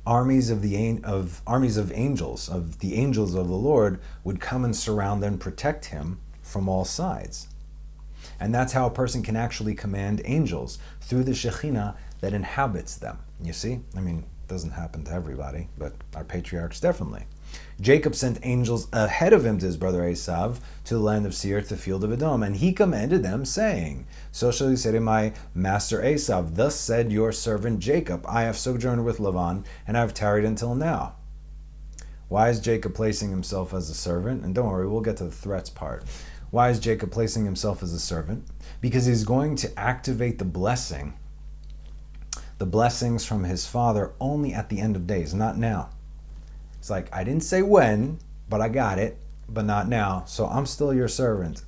armies of angels, of the angels of the Lord, would come and surround and protect him from all sides. And that's how a person can actually command angels, through the Shekhinah that inhabits them. You see? I mean, it doesn't happen to everybody, but our patriarchs definitely. Jacob sent angels ahead of him to his brother Esav to the land of Seir, to the field of Edom, and he commanded them, saying, "So shall you say to my master Esav, thus said your servant Jacob, I have sojourned with Lavon, and I have tarried until now." Why is Jacob placing himself as a servant? And don't worry, we'll get to the threats part. Why is Jacob placing himself as a servant? Because he's going to activate the blessings from his father only at the end of days, not now. It's like, I didn't say when, but I got it, but not now. So I'm still your servant,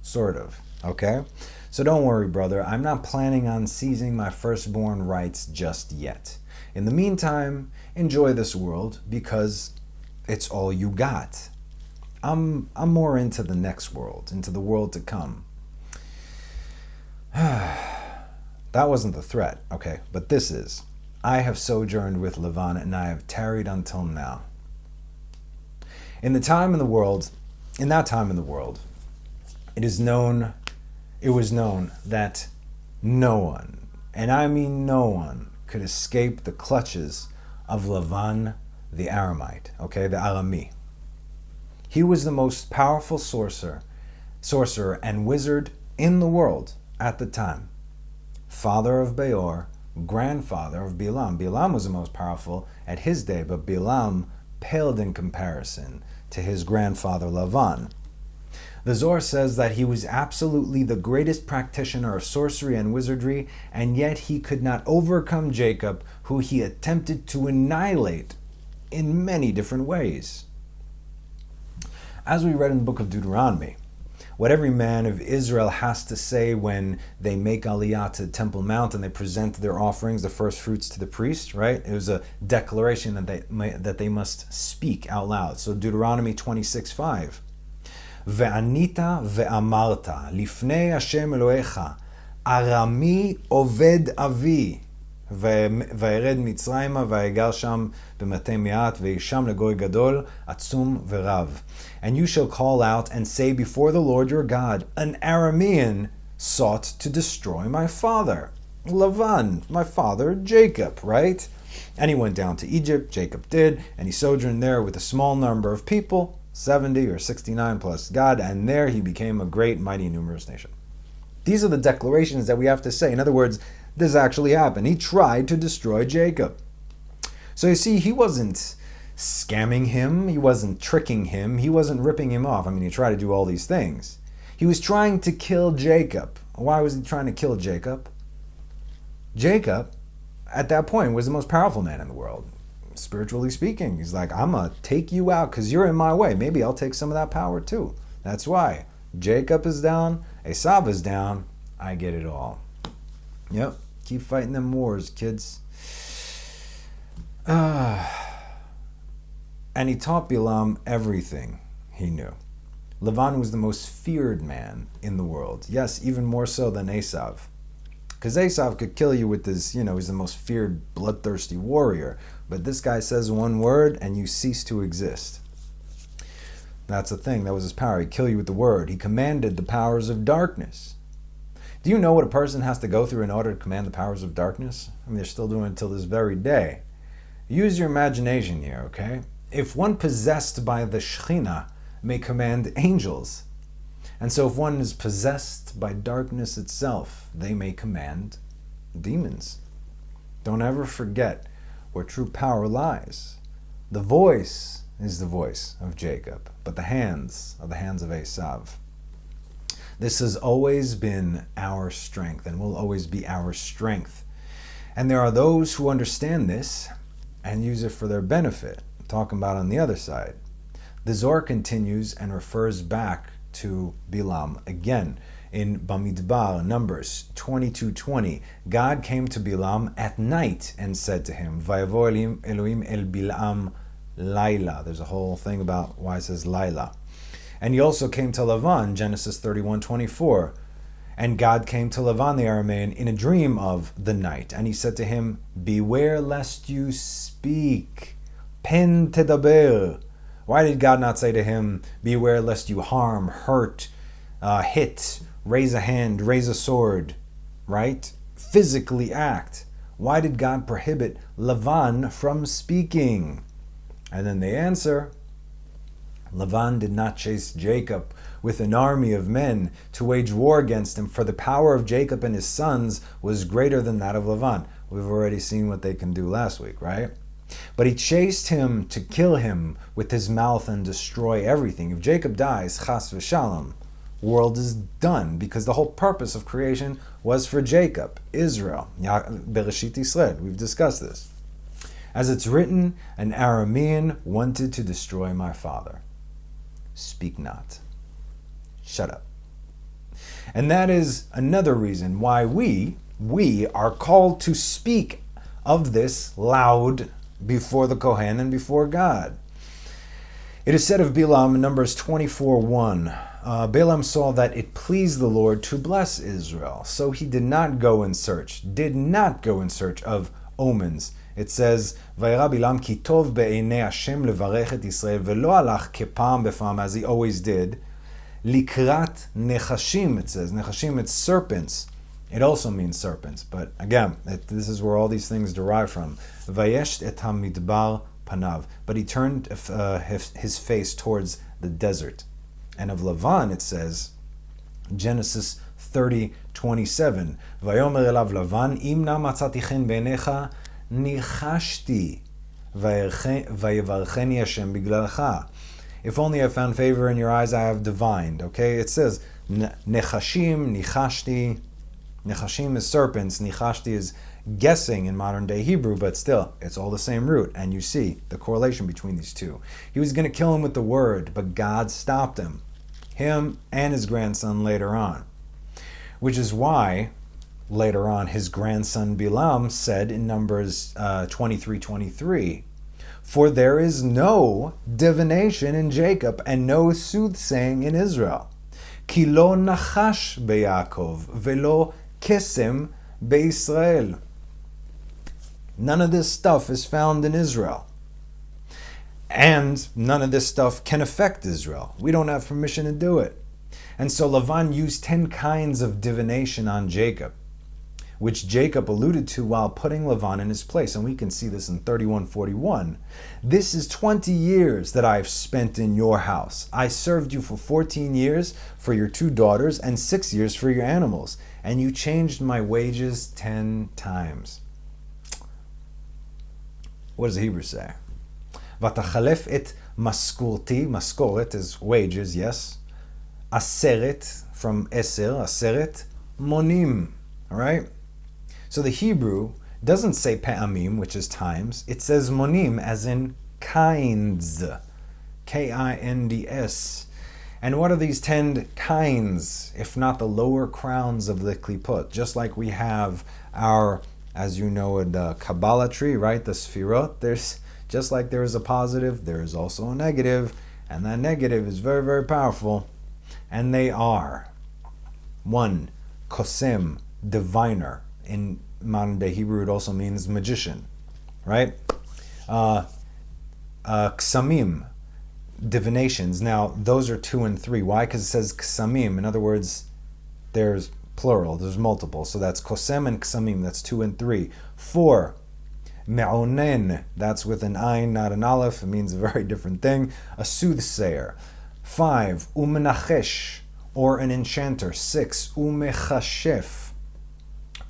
sort of, okay? So don't worry, brother. I'm not planning on seizing my firstborn rights just yet. In the meantime, enjoy this world, because it's all you got. I'm more into the next world, into the world to come. That wasn't the threat, okay, but this is. I have sojourned with Lavon, and I have tarried until now. In that time in the world, it was known that no one, and I mean no one, could escape the clutches of Lavon the Aramite, okay, the Arami. He was the most powerful sorcerer and wizard in the world at the time. Father of Beor, grandfather of Bilam. Bilam was the most powerful at his day, but Bilam paled in comparison to his grandfather Lavon. The Zohar says that he was absolutely the greatest practitioner of sorcery and wizardry, and yet he could not overcome Jacob, who he attempted to annihilate in many different ways. As we read in the book of Deuteronomy, what every man of Israel has to say when they make aliyah to the Temple Mount and they present their offerings, the first fruits, to the priest, right? It was a declaration that they must speak out loud. So Deuteronomy 26:5. Ve'anita ve'amarta lifnei Hashem Elohecha arami oved avi va'ered mitzrayma va'egar sham b'matei me'at ve'isham legoy gadol atzum v'rav. And you shall call out and say before the Lord your God, an Aramean sought to destroy my father, Lavon, my father Jacob, right? And he went down to Egypt, Jacob did, and he sojourned there with a small number of people, 70 or 69 plus God, and there he became a great, mighty, numerous nation. These are the declarations that we have to say. In other words, this actually happened. He tried to destroy Jacob. So you see, he wasn't scamming him, he wasn't tricking him, he wasn't ripping him off. I mean, he tried to do all these things. He was trying to kill Jacob. Why was he trying to kill Jacob? Jacob, at that point, was the most powerful man in the world, spiritually speaking. He's like, I'm going to take you out because you're in my way. Maybe I'll take some of that power too. That's why. Jacob is down, Esav is down, I get it all. Yep, keep fighting them wars, kids. And he taught Bilam everything he knew. Lavon was the most feared man in the world. Yes, even more so than Esav. Because Esav could kill you with his, he's the most feared, bloodthirsty warrior. But this guy says one word and you cease to exist. That's the thing. That was his power. He'd kill you with the word. He commanded the powers of darkness. Do you know what a person has to go through in order to command the powers of darkness? I mean, they're still doing it until this very day. Use your imagination here, okay? If one possessed by the Shekhinah may command angels, and so if one is possessed by darkness itself, they may command demons. Don't ever forget where true power lies. The voice is the voice of Jacob, but the hands are the hands of Esav. This has always been our strength and will always be our strength. And there are those who understand this and use it for their benefit. I'm talking about on the other side. The Zohar continues and refers back to Bilam again in Bamidbar, Numbers 22:20. God came to Bilam at night and said to him, Vayavo Elohim el Bilam Laila. There's a whole thing about why it says Laila. And he also came to Lavon, Genesis 31:24. And God came to Lavon the Aramean in a dream of the night. And he said to him, beware lest you speak. Pen tedaber. Why did God not say to him, beware lest you harm, hurt, hit, raise a hand, raise a sword, right? Physically act. Why did God prohibit Lavon from speaking? And then they answer, Lavon did not chase Jacob with an army of men to wage war against him, for the power of Jacob and his sons was greater than that of Lavon. We've already seen what they can do last week, right? But he chased him to kill him with his mouth and destroy everything. If Jacob dies, chas v'shalom, world is done, because the whole purpose of creation was for Jacob, Israel, Bereshit Yisrael. We've discussed this. As it's written, an Aramean wanted to destroy my father. Speak not. Shut up. And that is another reason why we are called to speak of this loud before the Kohen and before God. It is said of Bilam in Numbers 24:1, Balaam saw that it pleased the Lord to bless Israel, so he did not go in search of omens. It says, Vayera Bilam ki tov be'einei Hashem levarech et Yisrael velo alach kepam befam, as he always did, likrat nechashim, it says. Nechashim, it's serpents. It also means serpents, but again, this is where all these things derive from. Vayesh et hamidbar panav, but he turned his face towards the desert. And of Lavon, it says, Genesis 30:27, Vayomer elav Lavon, im na matzati chen beinecha, nichashti, vayevarcheni Hashem biglalcha. If only I found favor in your eyes, I have divined. Okay, it says, nechashim, nichashti. Nechashim is serpents, nichashti is guessing in modern day Hebrew, but still, it's all the same root, and you see the correlation between these two. He was going to kill him with the word, but God stopped him and his grandson later on, which is why later on his grandson Bilam said in Numbers 23:23, for there is no divination in Jacob and no soothsaying in Israel. Ki lo nachash beYaakov velo kesem beYisrael. None of this stuff is found in Israel. And none of this stuff can affect Israel. We don't have permission to do it. And so Lavon used 10 kinds of divination on Jacob, which Jacob alluded to while putting Lavon in his place. And we can see this in 31:41. This is 20 years that I've spent in your house. I served you for 14 years for your 2 daughters and 6 years for your animals. And you changed my wages 10 times. What does the Hebrew say? Vatachalef et maskurti, maskoret is wages, yes. Aseret, from eser, aseret, monim, all right? So the Hebrew doesn't say pe'amim, which is times. It says monim, as in kinds, Kinds. And what are these 10 kinds, if not the lower crowns of the klipot? Just like we have our, as you know, the Kabbalah tree, right? The Sfirot. There's, just like there is a positive, there is also a negative, and that negative is very, very powerful. And they are 1, kosem, diviner. In modern day Hebrew, it also means magician, right? Ksamim, divinations. Now, those are 2 and 3. Why? Because it says ksamim. In other words, there's plural, there's multiple. So that's kosem and ksamim, that's 2 and 3. 4, me'onen, that's with an ayin, not an aleph. It means a very different thing. A soothsayer. 5, umenachesh, or an enchanter. 6, umechashef,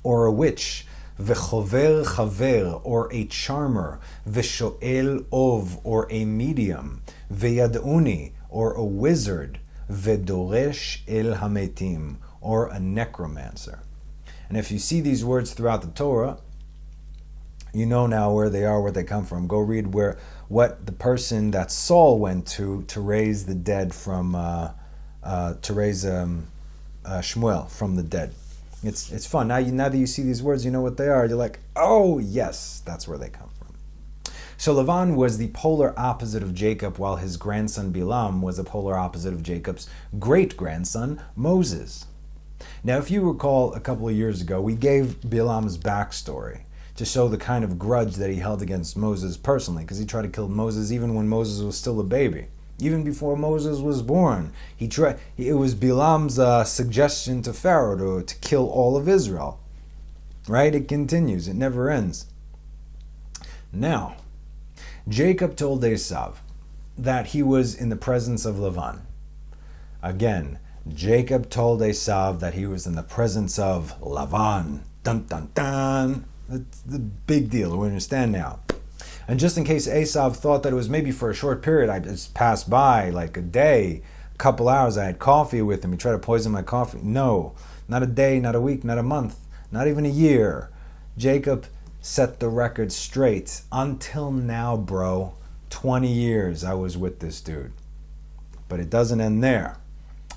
or a witch. V'chover chaver, or a charmer. V'shoel ov, or a medium. V'yad'uni, or a wizard. V'doresh el hametim, or a necromancer. And if you see these words throughout the Torah, you know now where they are, where they come from. Go read what the person that Saul went to raise the dead from, to raise Shmuel from the dead. It's fun. Now that you see these words, you know what they are. You're like, oh yes, that's where they come from. So Lavon was the polar opposite of Jacob, while his grandson Bilam was the polar opposite of Jacob's great-grandson Moses. Now, if you recall, a couple of years ago, we gave Bilam's backstory to show the kind of grudge that he held against Moses personally, because he tried to kill Moses even when Moses was still a baby. Even before Moses was born, it was Bilam's suggestion to Pharaoh to kill all of Israel. Right? It continues. It never ends. Now, Jacob told Esav that he was in the presence of Lavon. Again, Jacob told Esav that he was in the presence of Lavon. Dun, dun, dun. That's the big deal. We understand now. And just in case Esav thought that it was maybe for a short period, I just passed by, like a day, a couple hours, I had coffee with him, he tried to poison my coffee. No, not a day, not a week, not a month, not even a year. Jacob set the record straight. Until now, bro, 20 years I was with this dude. But it doesn't end there.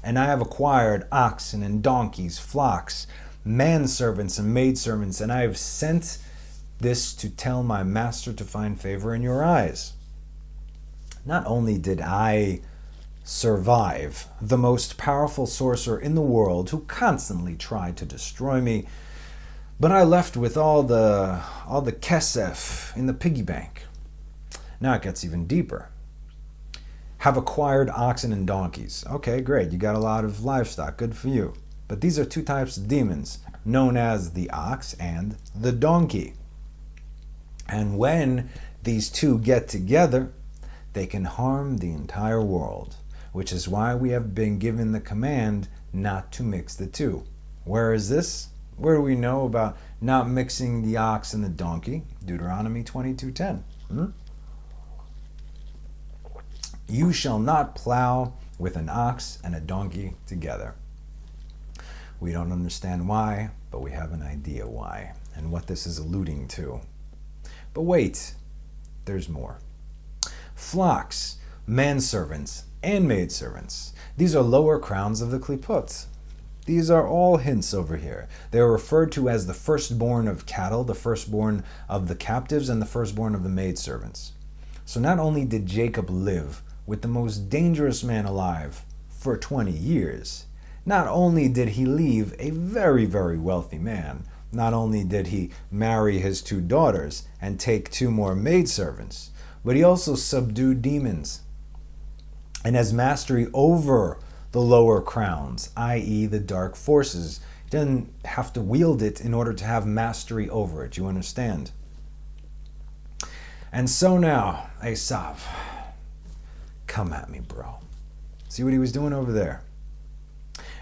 And I have acquired oxen and donkeys, flocks, manservants and maidservants, and I have sent this to tell my master to find favor in your eyes. Not only did I survive the most powerful sorcerer in the world who constantly tried to destroy me, but I left with all the kesef in the piggy bank. Now it gets even deeper. Have acquired oxen and donkeys. Okay, great. You got a lot of livestock. Good for you. But these are two types of demons, known as the ox and the donkey. And when these two get together, they can harm the entire world, which is why we have been given the command not to mix the two. Where is this? Where do we know about not mixing the ox and the donkey? Deuteronomy 22:10. You shall not plow with an ox and a donkey together. We don't understand why, but we have an idea why and what this is alluding to. But wait, there's more. Flocks, manservants, and maidservants. These are lower crowns of the klipot. These are all hints over here. They are referred to as the firstborn of cattle, the firstborn of the captives, and the firstborn of the maidservants. So not only did Jacob live with the most dangerous man alive for 20 years, not only did he leave a very, very wealthy man, not only did he marry his 2 daughters and take 2 more maidservants, but he also subdued demons and has mastery over the lower crowns, i.e. the dark forces. He doesn't have to wield it in order to have mastery over it. You understand? And so now, Esav, come at me, bro. See what he was doing over there?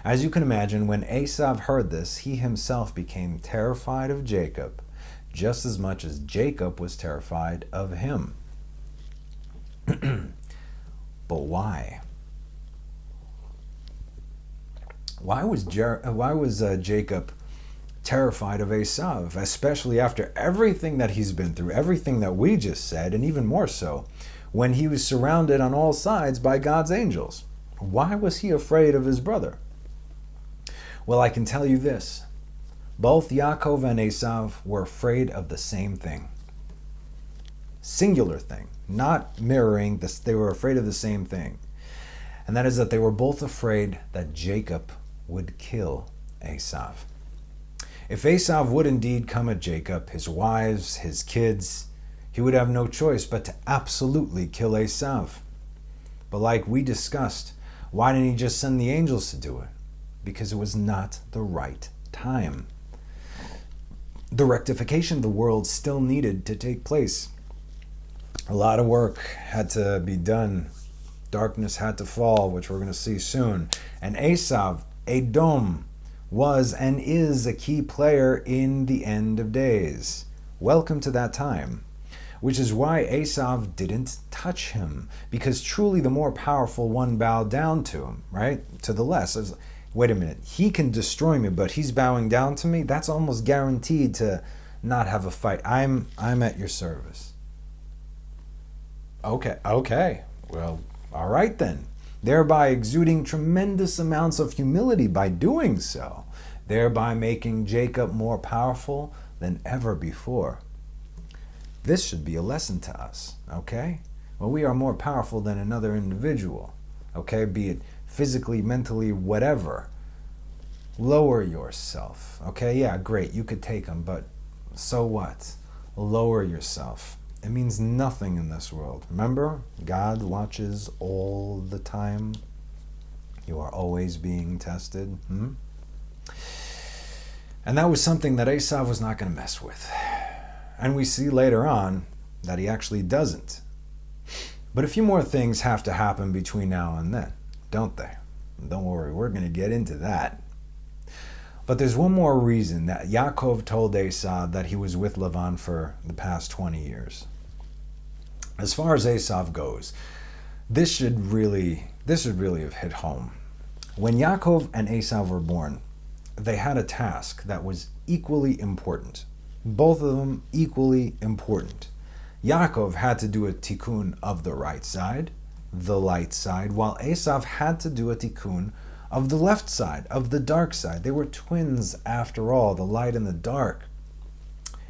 As you can imagine, when Esav heard this, he himself became terrified of Jacob, just as much as Jacob was terrified of him. But why? Why was Jacob terrified of Esav, especially after everything that he's been through, everything that we just said, and even more so, when he was surrounded on all sides by God's angels? Why was he afraid of his brother? Well, I can tell you this. Both Yaakov and Esav were afraid of the same thing. Singular thing, not mirroring this. They were afraid of the same thing. And that is that they were both afraid that Jacob would kill Esav. If Esav would indeed come at Jacob, his wives, his kids, he would have no choice but to absolutely kill Esav. But like we discussed, why didn't he just send the angels to do it? Because it was not the right time. The rectification of the world still needed to take place. A lot of work had to be done. Darkness had to fall, which we're going to see soon. And Esav, Edom, was and is a key player in the end of days. Welcome to that time. Which is why Esav didn't touch him. Because truly the more powerful one bowed down to him, right? To the less. Wait a minute, he can destroy me, but he's bowing down to me? That's almost guaranteed to not have a fight. I'm at your service. Okay. Well, all right then. Thereby exuding tremendous amounts of humility by doing so, thereby making Jacob more powerful than ever before. This should be a lesson to us, okay? Well, we are more powerful than another individual, okay? Be it physically, mentally, whatever. Lower yourself, okay? Yeah, great, you could take them, but so what? Lower yourself. It means nothing in this world. Remember, God watches all the time. You are always being tested. And that was something that Esav was not going to mess with. And we see later on that he actually doesn't. But a few more things have to happen between now and then, don't they? Don't worry, we're going to get into that. But there's one more reason that Yaakov told Esav that he was with Lavon for the past 20 years. As far as Esav goes, this should really have hit home. When Yaakov and Esav were born, they had a task that was equally important. Both of them equally important. Yaakov had to do a tikkun of the right side, the light side, while Esav had to do a tikkun of the left side, of the dark side. They were twins after all, the light and the dark.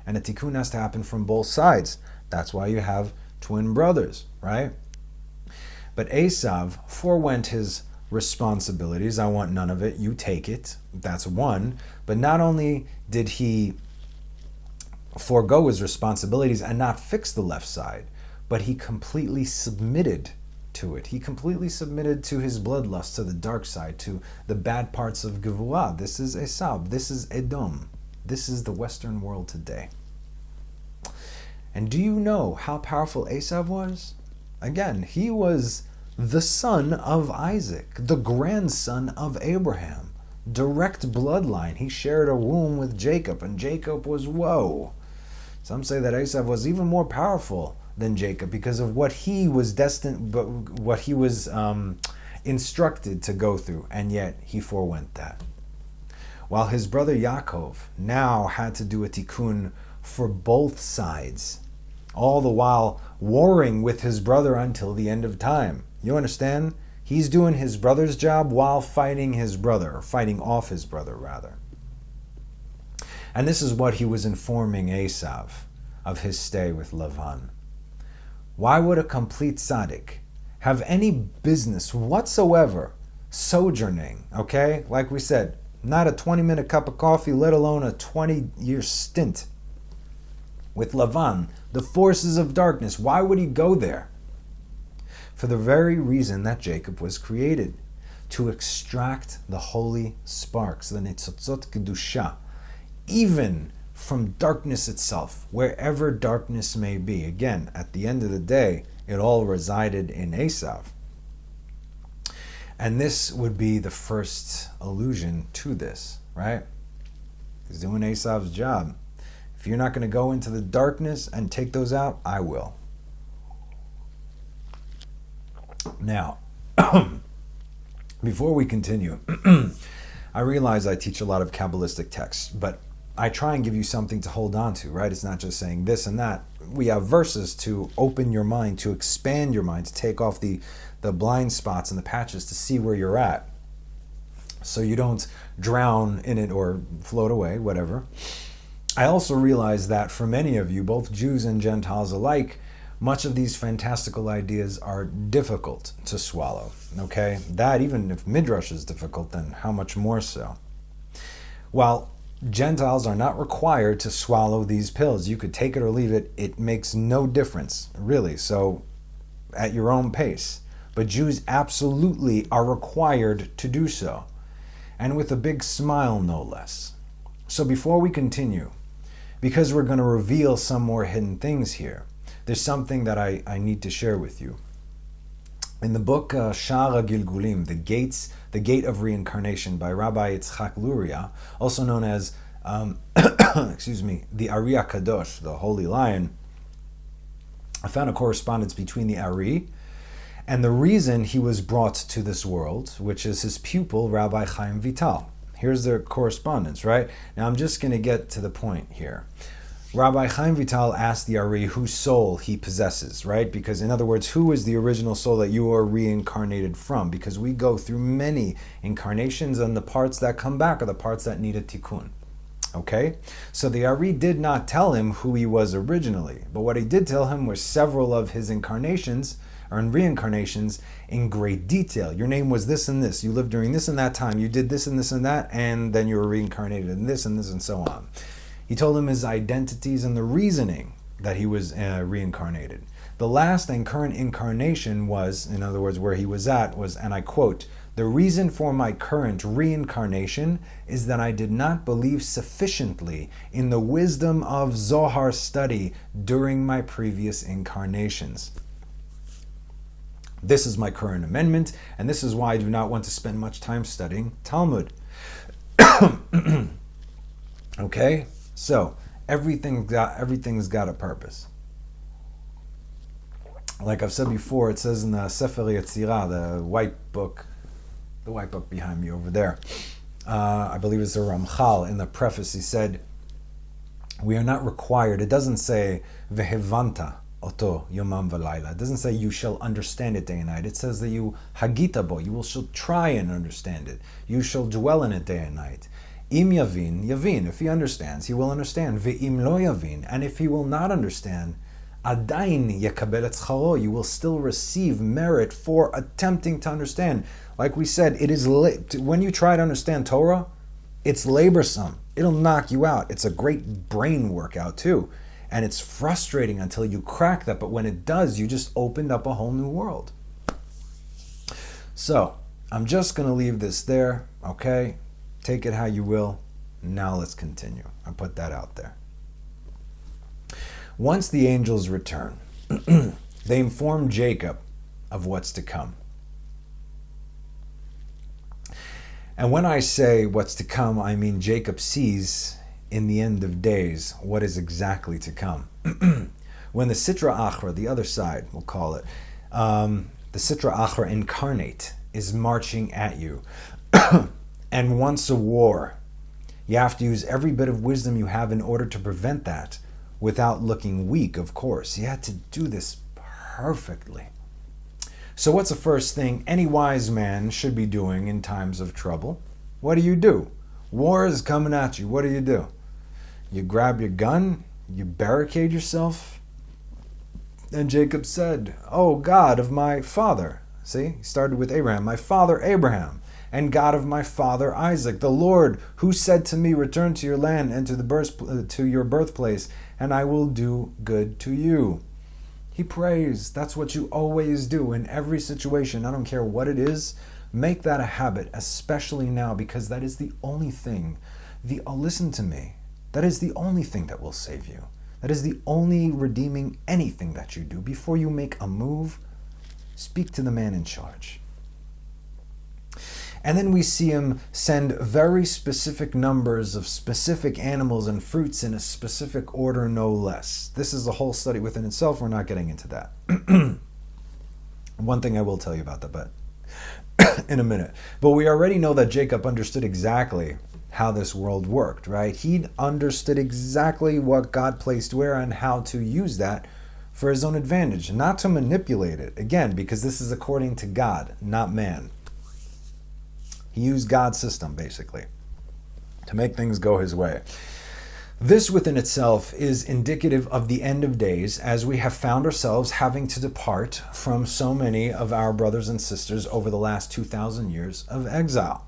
And a tikkun has to happen from both sides. That's why you have twin brothers, right? But Esav forewent his responsibilities. I want none of it. You take it. That's one. But not only did he forego his responsibilities and not fix the left side, but he completely submitted to it. He completely submitted to his bloodlust, to the dark side, to the bad parts of Gevurah. This is Esav. This is Edom. This is the Western world today. And do you know how powerful Esav was? Again, he was the son of Isaac, the grandson of Abraham. Direct bloodline. He shared a womb with Jacob, and Jacob was woe. Some say that Esav was even more powerful than Jacob because of what he was destined, but what he was instructed to go through, and yet he forewent that. While his brother Yaakov now had to do a tikkun for both sides, all the while warring with his brother until the end of time. You understand? He's doing his brother's job while fighting his brother, or fighting off his brother, rather. And this is what he was informing Esav of his stay with Lavon. Why would a complete tzaddik have any business whatsoever sojourning, okay? Like we said, not a 20-minute cup of coffee, let alone a 20-year stint with Lavon, the forces of darkness. Why would he go there? For the very reason that Jacob was created, to extract the holy sparks, the netzotzot kedusha, even from darkness itself, wherever darkness may be. Again, at the end of the day, it all resided in Esav. And this would be the first allusion to this, right? He's doing Esav's job. If you're not going to go into the darkness and take those out, I will. Now, before we continue, I realize I teach a lot of Kabbalistic texts, but I try and give you something to hold on to, right? It's not just saying this and that. We have verses to open your mind, to expand your mind, to take off the blind spots and the patches to see where you're at, so you don't drown in it or float away, whatever. I also realize that for many of you, both Jews and Gentiles alike, much of these fantastical ideas are difficult to swallow, okay? That, even if Midrash is difficult, then how much more so? While Gentiles are not required to swallow these pills, you could take it or leave it, it makes no difference, really, so at your own pace. But Jews absolutely are required to do so, and with a big smile, no less. So before we continue, because we're going to reveal some more hidden things here, there's something that I need to share with you. In the book Sha'ar HaGilgulim, the Gate of Reincarnation by Rabbi Yitzchak Luria, also known as, the Ari HaKadosh, the Holy Lion, I found a correspondence between the Ari and the reason he was brought to this world, which is his pupil, Rabbi Chaim Vital. Here's their correspondence, right? Now I'm just going to get to the point here. Rabbi Chaim Vital asked the Ari whose soul he possesses, right? Because in other words, who is the original soul that you are reincarnated from? Because we go through many incarnations, and the parts that come back are the parts that need a tikkun. Okay? So the Ari did not tell him who he was originally, but what he did tell him were several of his incarnations, or in reincarnations, in great detail. Your name was this and this. You lived during this and that time. You did this and this and that, and then you were reincarnated in this and this and so on. He told him his identities and the reasoning that he was reincarnated. The last and current incarnation was, in other words, where he was at, was, and I quote, "The reason for my current reincarnation is that I did not believe sufficiently in the wisdom of Zohar study during my previous incarnations. This is my current amendment, and this is why I do not want to spend much time studying Talmud." Okay? So, everything's got a purpose. Like I've said before, it says in the Sefer Yetzirah, the white book behind me over there, I believe it's the Ramchal, in the preface, he said, we are not required, it doesn't say, Vehevanta oto yomam v'layla. It doesn't say you shall understand it day and night. It says that you hagita bo, you shall try and understand it. You shall dwell in it day and night. Im yavin, yavin. If he understands, he will understand. Ve'im lo yavin. And if he will not understand, Adain yakabel et scharo. You will still receive merit for attempting to understand. Like we said, it is when you try to understand Torah, it's laborsome. It'll knock you out. It's a great brain workout too. And it's frustrating until you crack that. But when it does, you just opened up a whole new world. So, I'm just going to leave this there, okay? Take it how you will. Now let's continue. I put that out there. Once the angels return, they inform Jacob of what's to come. And when I say what's to come, I mean Jacob sees in the end of days what is exactly to come. When the Sitra Achra, the other side, we'll call it, the Sitra Achra incarnate is marching at you and wants a war, you have to use every bit of wisdom you have in order to prevent that without looking weak, of course. You had to do this perfectly. So what's the first thing any wise man should be doing in times of trouble? What do? War is coming at you. What do? You grab your gun, you barricade yourself. And Jacob said, "Oh God of my father." See, he started with Abraham. "My father Abraham, and God of my father Isaac, the Lord who said to me, return to your land and to your birthplace, and I will do good to you." He prays. That's what you always do in every situation. I don't care what it is. Make that a habit, especially now, because that is the only thing. Listen to me. That is the only thing that will save you. That is the only redeeming anything that you do. Before you make a move, speak to the man in charge. And then we see him send very specific numbers of specific animals and fruits in a specific order, no less. This is a whole study within itself. We're not getting into that. One thing I will tell you about that, but in a minute. But we already know that Jacob understood exactly how this world worked, right? He understood exactly what God placed where and how to use that for his own advantage, not to manipulate it. Again, because this is according to God, not man. He used God's system, basically, to make things go his way. This within itself is indicative of the end of days, as we have found ourselves having to depart from so many of our brothers and sisters over the last 2,000 years of exile.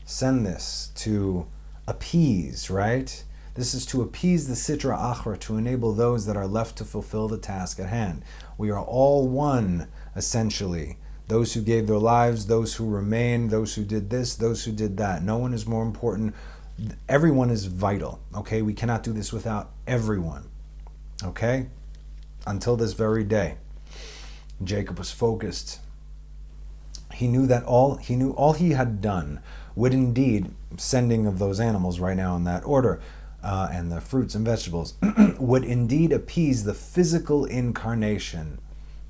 Send this to appease, right? This is to appease the Sitra Achra, to enable those that are left to fulfill the task at hand. We are all one, essentially. Those who gave their lives, those who remain, those who did this, those who did that. No one is more important. Everyone is vital, okay? We cannot do this without everyone, okay? Until this very day, Jacob was focused. He knew all he had done would indeed, sending of those animals right now in that order, and the fruits and vegetables, would indeed appease the physical incarnation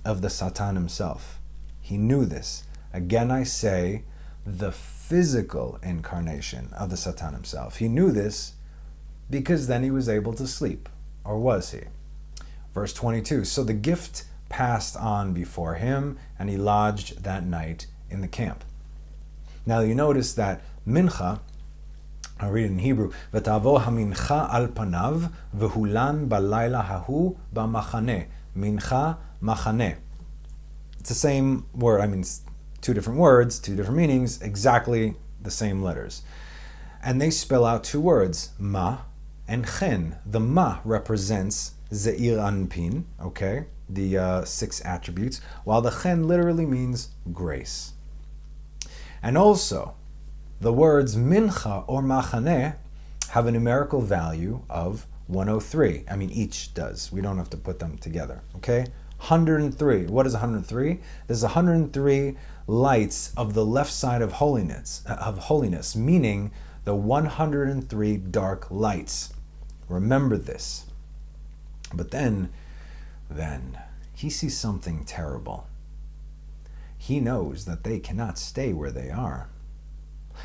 of the Satan himself. He knew this. Again, I say, the physical incarnation of the Satan himself. He knew this because then he was able to sleep. Or was he? Verse 22, so the gift passed on before him, and he lodged that night in the camp. Now you notice that mincha, I read it in Hebrew, v'tavo hamincha al panav, v'hulan balayla hahu b'machane. Mincha, machane. It's the same word, two different words, two different meanings, exactly the same letters. And they spell out two words, ma and chen. The ma represents ze'ir anpin, okay, the 6 attributes, while the chen literally means grace. And also, the words mincha or machane have a numerical value of 103. Each does. We don't have to put them together, okay? 103. What is 103? There's 103 lights of the left side of holiness, meaning the 103 dark lights. Remember this. But then he sees something terrible. He knows that they cannot stay where they are.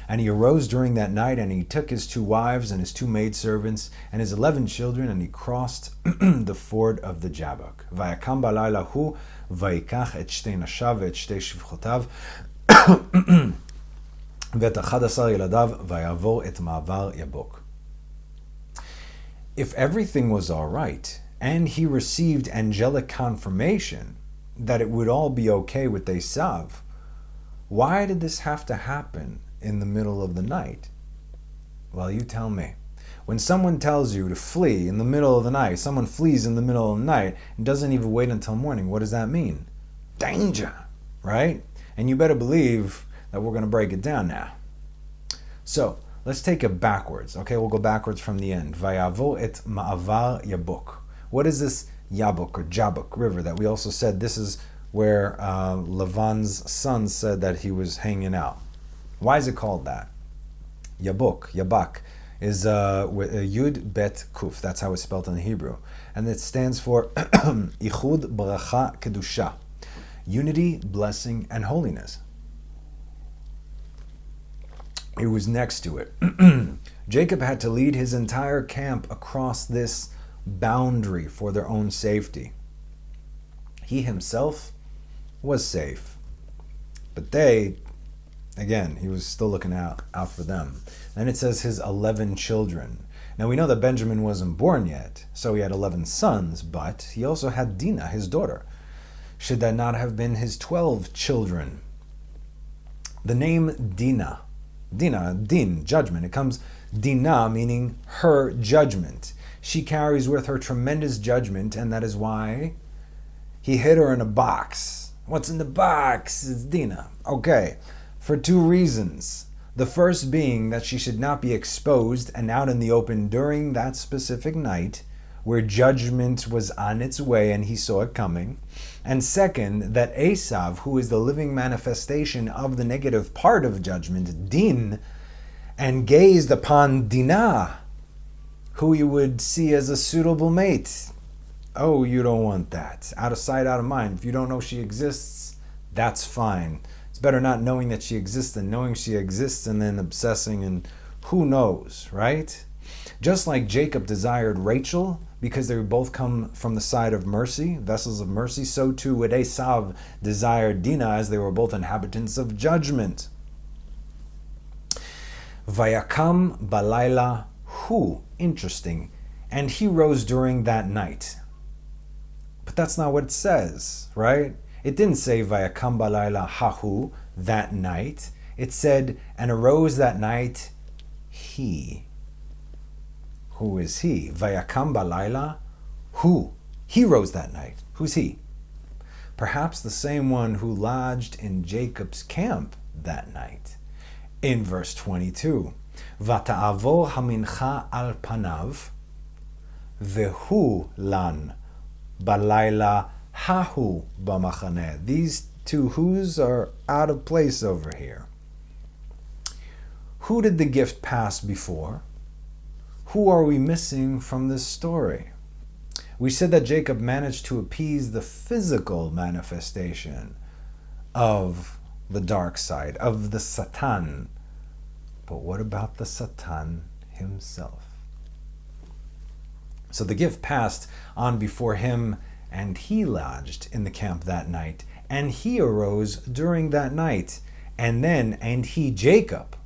And he arose during that night, and he took his 2 wives and his 2 maidservants and his 11 children, and he crossed the ford of the Jabbok. Vayakam balayla hu, vayikach et shtei nashav ve'et shtei shivchotav ve'et 11 ילדיו, vayavor et ma'avar yabok. if everything was all right and he received angelic confirmation that it would all be okay with Esav, why did this have to happen in the middle of the night? Well, you tell me. When someone tells you to flee in the middle of the night, someone flees in the middle of the night and doesn't even wait until morning, what does that mean? Danger, right? And you better believe that we're going to break it down now. So, let's take it backwards. Okay, we'll go backwards from the end. Vayavo et ma'avar Yabuk. What is this Yabuk or Jabuk river that we also said this is where Lavon's son said that he was hanging out? Why is it called that? Yabak, is Yud Bet Kuf. That's how it's spelled in Hebrew. And it stands for Ichud Bracha Kedusha. Unity, blessing, and holiness. It was next to it. Jacob had to lead his entire camp across this boundary for their own safety. He himself was safe. But they, again, he was still looking out for them. Then it says his 11 children. Now we know that Benjamin wasn't born yet, so he had 11 sons, but he also had Dinah, his daughter. Should that not have been his 12 children? The name Dinah, din, judgment. It comes Dinah, meaning her judgment. She carries with her tremendous judgment, and that is why he hid her in a box. What's in the box? It's Dinah. Okay, for two reasons. The first being that she should not be exposed and out in the open during that specific night where judgment was on its way and he saw it coming. And second, that Esav, who is the living manifestation of the negative part of judgment, din, and gazed upon Dinah, who you would see as a suitable mate. Oh, you don't want that. Out of sight, out of mind. If you don't know she exists, that's fine. It's better not knowing that she exists than knowing she exists and then obsessing and who knows, right? Just like Jacob desired Rachel because they both come from the side of mercy, vessels of mercy, so too would Esav desire Dinah as they were both inhabitants of judgment. Vayakam balayla hu. Interesting. And he rose during that night. But that's not what it says, right? It didn't say Vayakam balayla hahu, that night. It said, and arose that night he. Who is he? Vayakam balayla hu. He rose that night. Who's he? Perhaps the same one who lodged in Jacob's camp that night. In verse 22, Vata'avo hamincha al panav vehu lan balayla hahu b'machaneh. These two who's are out of place over here. Who did the gift pass before? Who are we missing from this story? We said that Jacob managed to appease the physical manifestation of the dark side, of the Satan. But what about the Satan himself? So the gift passed on before him, and he lodged in the camp that night, and he arose during that night, and he, Jacob,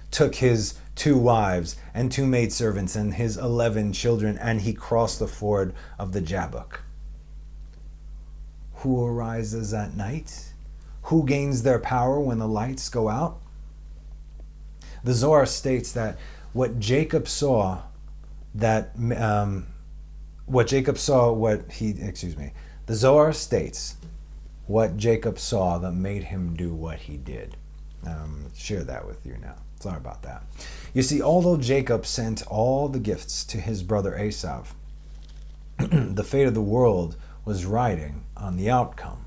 took his 2 wives and 2 maidservants and his 11 children, and he crossed the ford of the Jabbok. Who arises at night? Who gains their power when the lights go out? The Zohar states that the Zohar states what Jacob saw that made him do what he did. Share that with you now. Sorry about that. You see, although Jacob sent all the gifts to his brother Esav, the fate of the world was riding on the outcome.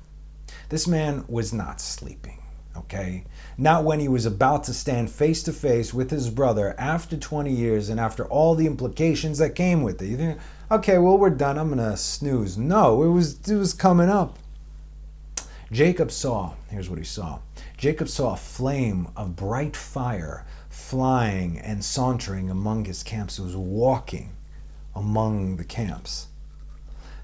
This man was not sleeping, okay? Not when he was about to stand face to face with his brother after 20 years and after all the implications that came with it. You think, okay, well, we're done. I'm going to snooze. No, it was coming up. Jacob saw, here's what he saw. Jacob saw a flame of bright fire flying and sauntering among his camps. It was walking among the camps.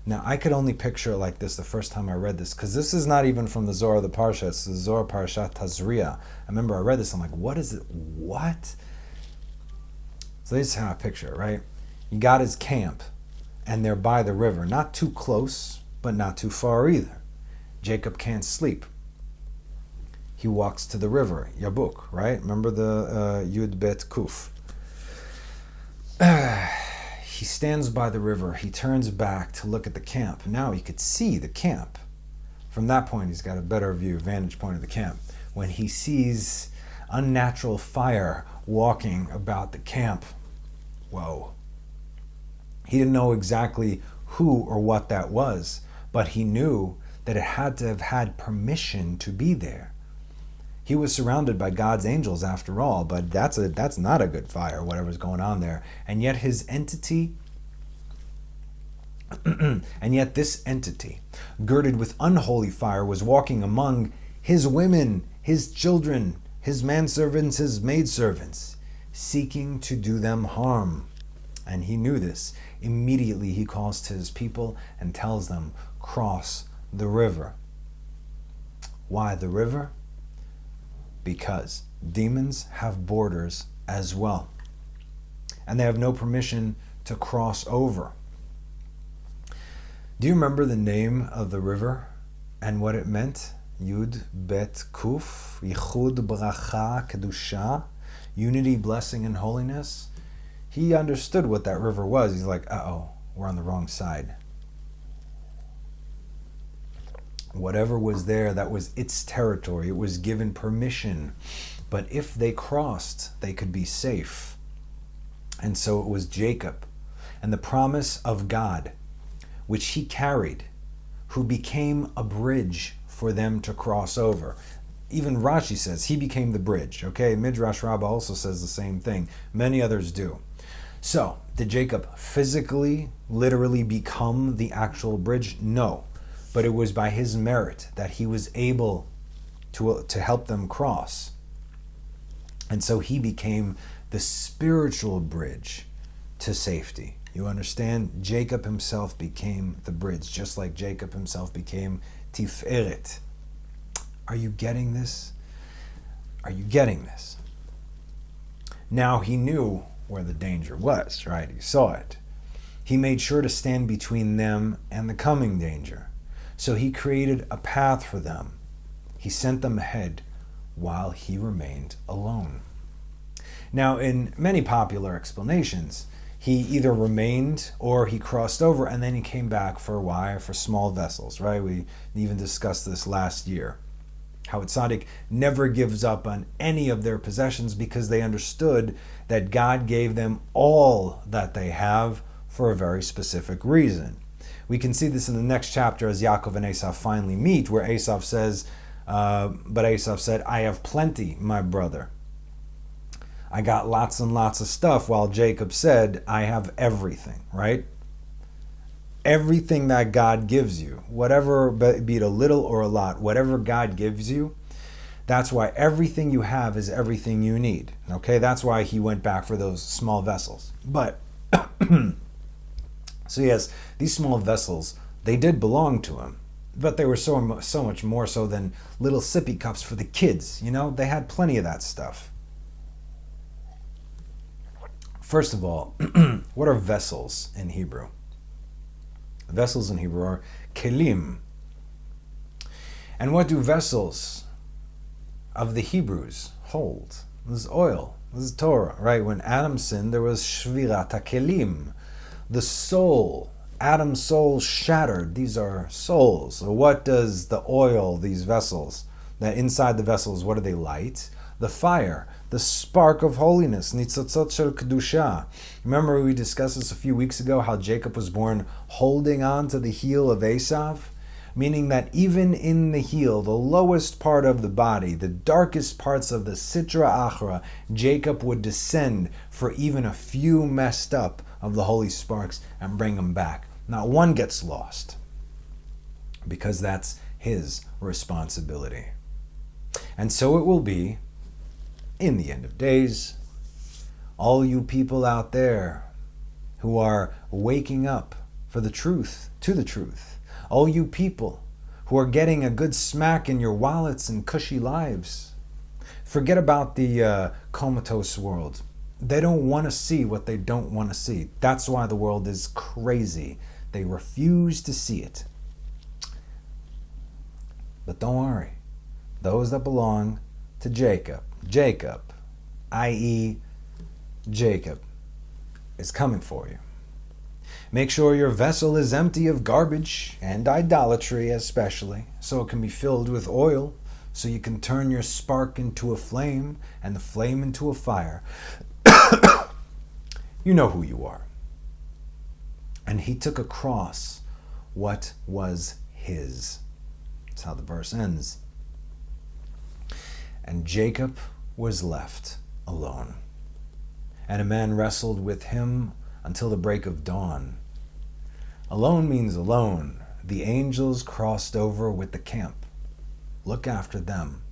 Now, I could only picture it like this the first time I read this, because this is not even from the Zohar of the Parsha. It's the Zohar Parashat Tazria. I remember I read this, I'm like, what is it? What? So this is how I picture it, right? He got his camp, and they're by the river. Not too close, but not too far either. Jacob can't sleep. He walks to the river, Yabuk, right? Remember the Yud Bet Kuf. He stands by the river. He turns back to look at the camp. Now he could see the camp. From that point, he's got a better vantage point of the camp. When he sees unnatural fire walking about the camp, whoa. He didn't know exactly who or what that was, but he knew that it had to have had permission to be there. He was surrounded by God's angels after all, but that's not a good fire, whatever's going on there. And yet his entity, and yet this entity, girded with unholy fire, was walking among his women, his children, his manservants, his maidservants, seeking to do them harm. And he knew this. Immediately he calls to his people and tells them, cross the river. Why the river? Because demons have borders as well. And they have no permission to cross over. Do you remember the name of the river and what it meant? Yud Bet Kuf, Yichud Bracha Kedusha, unity, blessing, and holiness. He understood what that river was. He's like, uh-oh, we're on the wrong side. Whatever was there, that was its territory. It was given permission. But if they crossed, they could be safe. And so it was Jacob and the promise of God, which he carried, who became a bridge for them to cross over. Even Rashi says he became the bridge. Okay, Midrash Rabbah also says the same thing. Many others do. So, did Jacob physically, literally become the actual bridge? No. But it was by his merit that he was able to help them cross. And so he became the spiritual bridge to safety. You understand? Jacob himself became the bridge, just like Jacob himself became Tiferet. Are you getting this? Are you getting this? Now he knew where the danger was, right? He saw it. He made sure to stand between them and the coming danger. So he created a path for them. He sent them ahead while he remained alone. Now, in many popular explanations, he either remained or he crossed over and then he came back for a while for small vessels, right? We even discussed this last year. How a tzaddik never gives up on any of their possessions because they understood that God gave them all that they have for a very specific reason. We can see this in the next chapter as Yaakov and Esav finally meet, where Esav says, but Esav said, I have plenty, my brother. I got lots and lots of stuff, while Jacob said, I have everything, right? Everything that God gives you, whatever, be it a little or a lot, whatever God gives you, that's why everything you have is everything you need. Okay, that's why he went back for those small vessels. But, so yes, these small vessels, they did belong to him, but they were so much more so than little sippy cups for the kids. You know, they had plenty of that stuff. First of all, what are vessels in Hebrew? Vessels in Hebrew are kelim. And what do vessels of the Hebrews hold? This is oil. This is Torah, right? When Adam sinned, there was shvirat kelim. The soul, Adam's soul shattered. These are souls. So what does the oil, these vessels, that inside the vessels, what do they light? The fire, the spark of holiness, nitzotzot shel kedusha. Remember we discussed this a few weeks ago, how Jacob was born holding on to the heel of Esav? Meaning that even in the heel, the lowest part of the body, the darkest parts of the Sitra Achra, Jacob would descend for even a few messed up of the holy sparks and bring them back. Not one gets lost, because that's his responsibility. And so it will be in the end of days. All you people out there who are waking up for the truth, to the truth, all you people who are getting a good smack in your wallets and cushy lives, forget about the comatose world. They don't want to see what they don't want to see. That's why the world is crazy. They refuse to see it. But don't worry. Those that belong to Jacob, i.e. Jacob, is coming for you. Make sure your vessel is empty of garbage and idolatry especially, so it can be filled with oil, so you can turn your spark into a flame and the flame into a fire. You know who you are. And he took across what was his. That's how the verse ends. And Jacob was left alone. And a man wrestled with him until the break of dawn. Alone means alone. The angels crossed over with the camp. Look after them.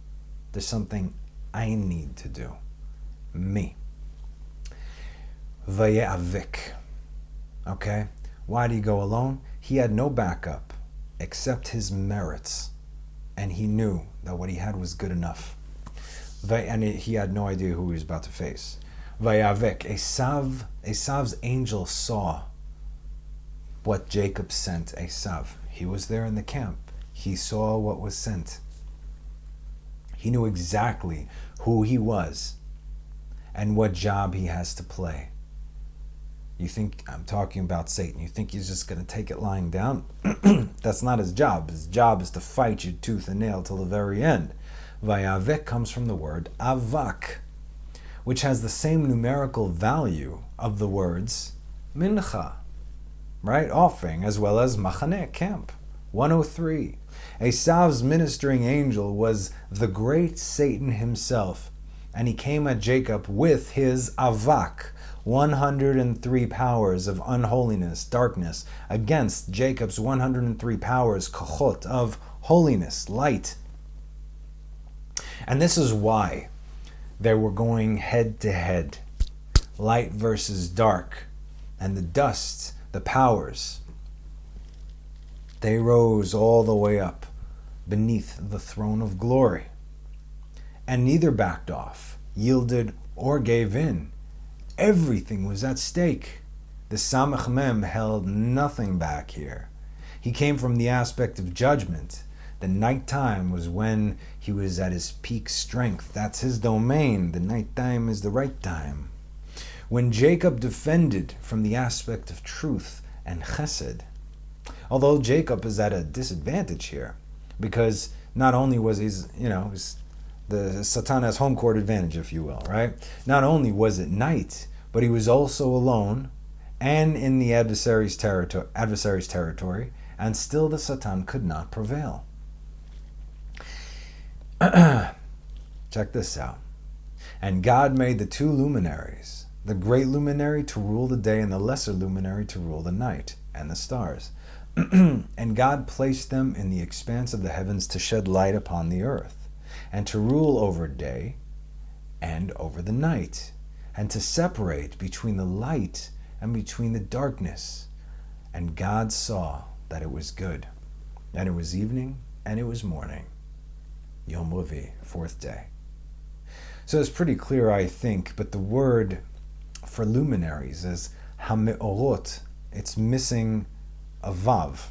There's something I need to do. Me. Vayavik. Okay? Why did he go alone? He had no backup except his merits. And he knew that what he had was good enough. And he had no idea who he was about to face. Vayavik. Esav's angel saw what Jacob sent Esav. He was there in the camp. He saw what was sent. He knew exactly who he was and what job he has to play. You think I'm talking about Satan? You think he's just going to take it lying down? That's not his job. His job is to fight you tooth and nail till the very end. Vayavik comes from the word avak, which has the same numerical value of the words mincha, right? Offering, as well as machaneh, camp. 103. Esav's ministering angel was the great Satan himself, and he came at Jacob with his avak, 103 powers of unholiness, darkness, against Jacob's 103 powers, kochot, of holiness, light. And this is why they were going head to head, light versus dark, and the dust, the powers, they rose all the way up beneath the throne of glory. And neither backed off, yielded, or gave in. Everything was at stake. The Samach Mem held nothing back here. He came from the aspect of judgment. The nighttime was when he was at his peak strength. That's his domain. The nighttime is the right time. When Jacob defended from the aspect of truth and chesed, although Jacob is at a disadvantage here, because not only was the Satan has home court advantage, if you will, right? Not only was it night, but he was also alone and in the adversary's territory, and still the Satan could not prevail. Check this out. And God made the two luminaries, the great luminary to rule the day and the lesser luminary to rule the night and the stars. And God placed them in the expanse of the heavens to shed light upon the earth, and to rule over day and over the night, and to separate between the light and between the darkness. And God saw that it was good. And it was evening, and it was morning. Yom Revi, fourth day. So it's pretty clear, I think, but the word for luminaries is hameorot. It's missing a vav.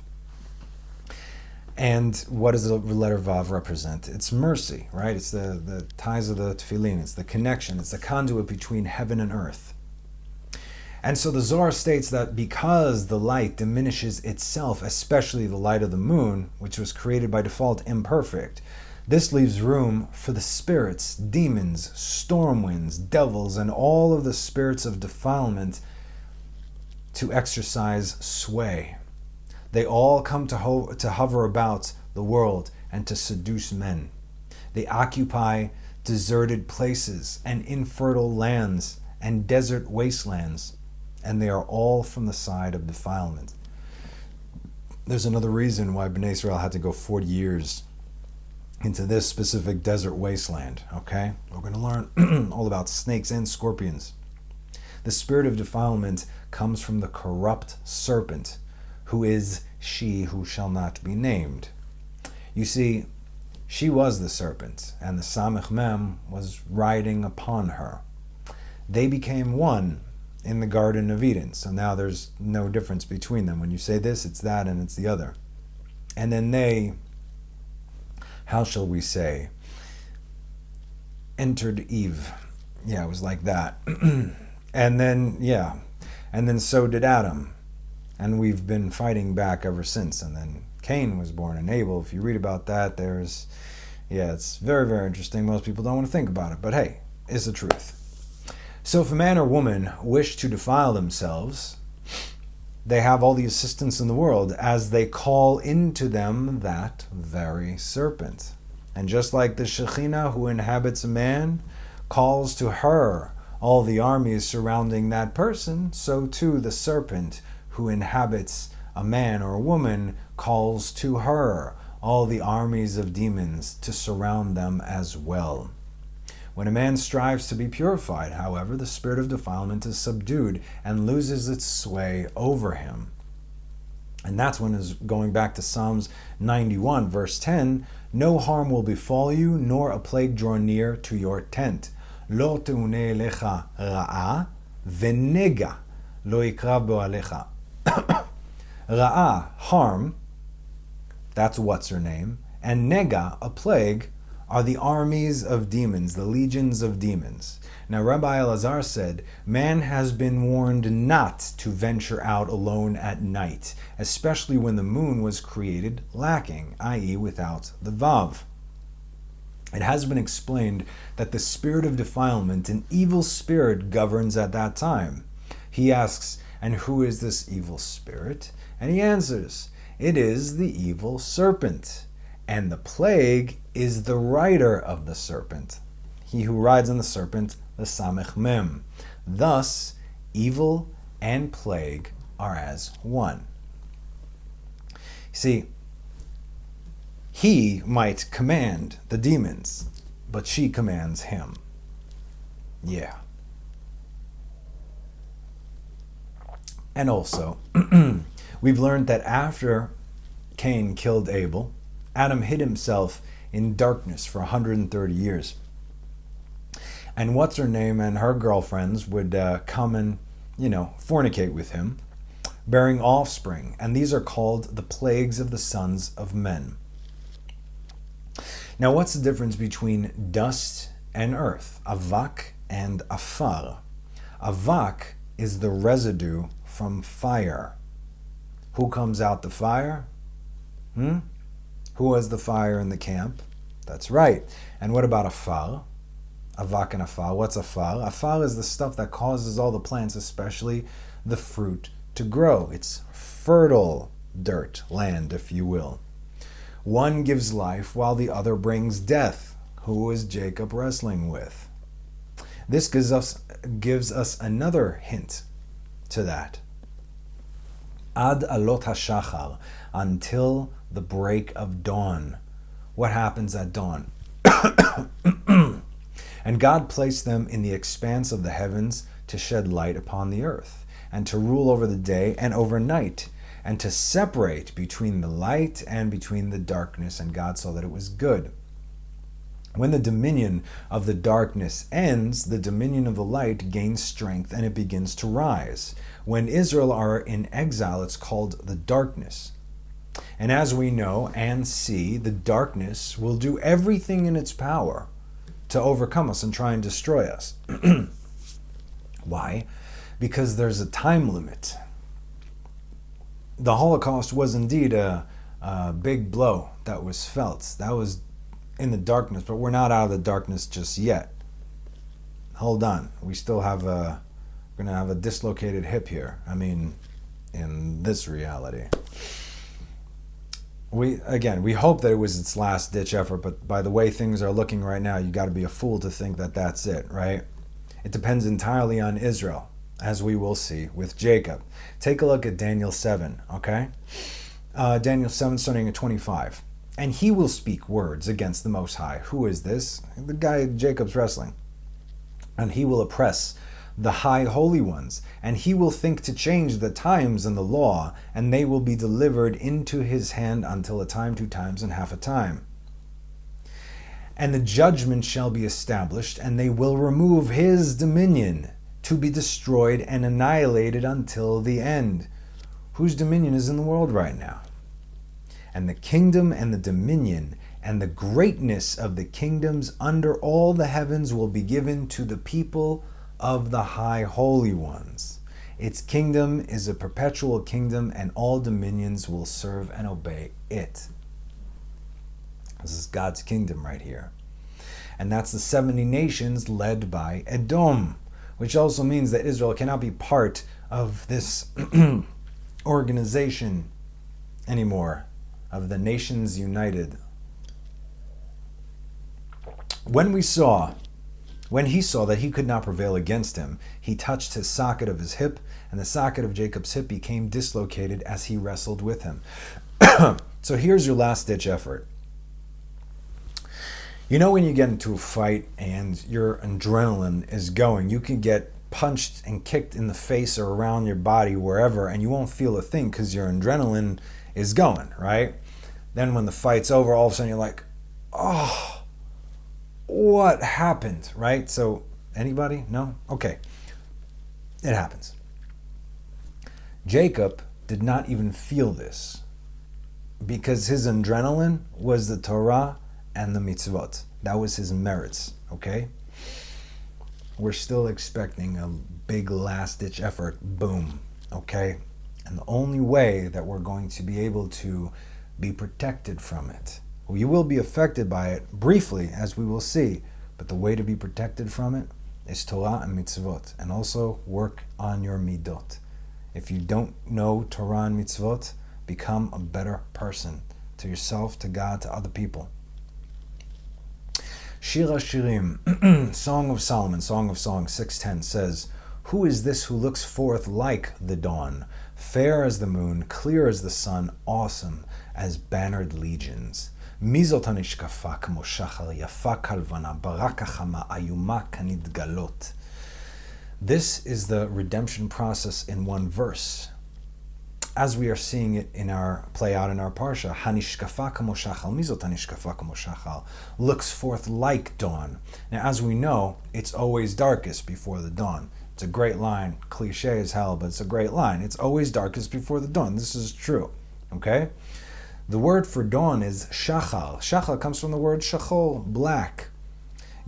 And what does the letter vav represent? It's mercy, right? It's the ties of the tefillin. It's the connection. It's the conduit between heaven and earth. And so the Zohar states that because the light diminishes itself, especially the light of the moon, which was created by default imperfect, this leaves room for the spirits, demons, storm winds, devils, and all of the spirits of defilement to exercise sway. They all come to hover about the world and to seduce men. They occupy deserted places and infertile lands and desert wastelands, and they are all from the side of defilement. There's another reason why Bnei Israel had to go 40 years into this specific desert wasteland, okay? We're going to learn all about snakes and scorpions. The spirit of defilement comes from the corrupt serpent, who is she who shall not be named. You see, she was the serpent, and the Samech Mem was riding upon her. they became one in the Garden of Eden. So now there's no difference between them. When you say this, it's that and it's the other. And then they, how shall we say, entered Eve. Yeah, it was like that. And then so did Adam. And we've been fighting back ever since. And then Cain was born, and Abel. If you read about that, it's very, very interesting. Most people don't want to think about it, but hey, it's the truth. So if a man or woman wish to defile themselves, they have all the assistance in the world as they call into them that very serpent. And just like the Shekhinah who inhabits a man calls to her all the armies surrounding that person, so too the serpent who inhabits a man or a woman calls to her all the armies of demons to surround them as well. When a man strives to be purified, however, the spirit of defilement is subdued and loses its sway over him. And that's when, is going back to Psalms 91, verse 10, no harm will befall you, nor a plague draw near to your tent. Lo teune lecha ra'a, venega lo yikrav bo alecha. Ra'a, harm, that's what's her name, and nega, a plague, are the armies of demons, the legions of demons. Now, Rabbi Elazar said, man has been warned not to venture out alone at night, especially when the moon was created lacking, i.e. without the Vav. It has been explained that the spirit of defilement, an evil spirit, governs at that time. He asks, and who is this evil spirit? And he answers, it is the evil serpent. And the plague is the rider of the serpent. He who rides on the serpent, the Samech Mem. Thus, evil and plague are as one. See, he might command the demons, but she commands him. Yeah. And also, we've learned that after Cain killed Abel, Adam hid himself in darkness for 130 years. And what's her name and her girlfriends would come and, fornicate with him, bearing offspring. And these are called the plagues of the sons of men. Now, what's the difference between dust and earth? Avak and afar. Avak is the residue from fire. Who comes out the fire? Who was the fire in the camp? That's right. And what about afar? Avak and afar. What's afar? Afar is the stuff that causes all the plants, especially the fruit, to grow. It's fertile dirt, land, if you will. One gives life while the other brings death. Who is Jacob wrestling with? This gives us another hint to that. Ad alot hashachar, until the break of dawn. What happens at dawn? And God placed them in the expanse of the heavens to shed light upon the earth, and to rule over the day and over night, and to separate between the light and between the darkness. And God saw that it was good. When the dominion of the darkness ends, the dominion of the light gains strength and it begins to rise. When Israel are in exile, it's called the darkness. And as we know and see, the darkness will do everything in its power to overcome us and try and destroy us. Why? Because there's a time limit. The Holocaust was indeed a big blow that was felt. That was in the darkness, but we're not out of the darkness just yet. Hold on. We still have we're going to have a dislocated hip here. I mean, in this reality. We hope that it was its last ditch effort, but by the way things are looking right now, you got to be a fool to think that that's it, right? It depends entirely on Israel, as we will see with Jacob. Take a look at Daniel 7, okay? Daniel 7, starting at 25. And he will speak words against the Most High. Who is this? The guy Jacob's wrestling. And he will oppress the high holy ones, and he will think to change the times and the law, and they will be delivered into his hand until a time, 2 times, and half a time. And the judgment shall be established, and they will remove his dominion to be destroyed and annihilated until the end. Whose dominion is in the world right now? And the kingdom and the dominion and the greatness of the kingdoms under all the heavens will be given to the people of the high holy ones. Its kingdom is a perpetual kingdom, and all dominions will serve and obey it. This is God's kingdom right here. And that's the 70 nations led by Edom, which also means that Israel cannot be part of this organization anymore, of the nations united. When he saw that he could not prevail against him, he touched his socket of his hip, and the socket of Jacob's hip became dislocated as he wrestled with him. So here's your last-ditch effort. You know when you get into a fight and your adrenaline is going, you can get punched and kicked in the face or around your body, wherever, and you won't feel a thing because your adrenaline is going, right? Then when the fight's over, all of a sudden you're like, oh, what happened, right? So, anybody? No? Okay. It happens. Jacob did not even feel this because his adrenaline was the Torah and the mitzvot. That was his merits, okay? We're still expecting a big last-ditch effort, boom, okay? And the only way that we're going to be able to be protected from it, you will be affected by it briefly, as we will see, but the way to be protected from it is Torah and mitzvot, and also work on your midot. If you don't know Torah and mitzvot, become a better person to yourself, to God, to other people. Shir HaShirim, Song of Solomon, Song of Songs 6:10 says, "Who is this who looks forth like the dawn, fair as the moon, clear as the sun, awesome as bannered legions? Mizot hanishkafa kamo shachar, yafa kalvana, baraka chama, ayuma kanidgalot." This is the redemption process in one verse, as we are seeing it in our play out in our parsha. Hanishkafa kamo shachar, mizot hanishkafa kamo shachar, looks forth like dawn. Now, as we know, it's always darkest before the dawn. It's a great line, cliche as hell, but it's a great line. It's always darkest before the dawn. This is true, okay? The word for dawn is shachar. Shachar comes from the word shachol, black.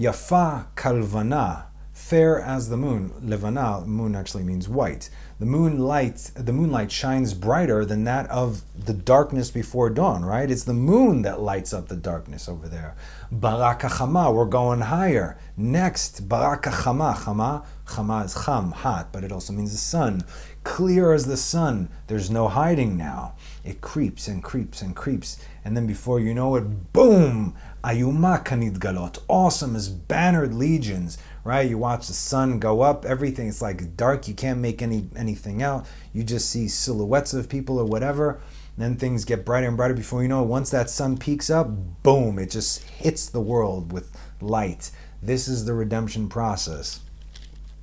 Yafa kalvana, fair as the moon. Levana, moon actually means white. The moonlight shines brighter than that of the darkness before dawn, right? It's the moon that lights up the darkness over there. Baraka chama, we're going higher. Next, baraka chama. Chama is cham, hot, but it also means the sun. Clear as the sun. There's no hiding now. It creeps and creeps and creeps. And then before you know it, boom! Ayuma kanidgalot. Awesome as bannered legions, right? You watch the sun go up, everything, it's like dark, you can't make anything out. You just see silhouettes of people or whatever. Then things get brighter and brighter. Before you know it, once that sun peaks up, boom, it just hits the world with light. This is the redemption process.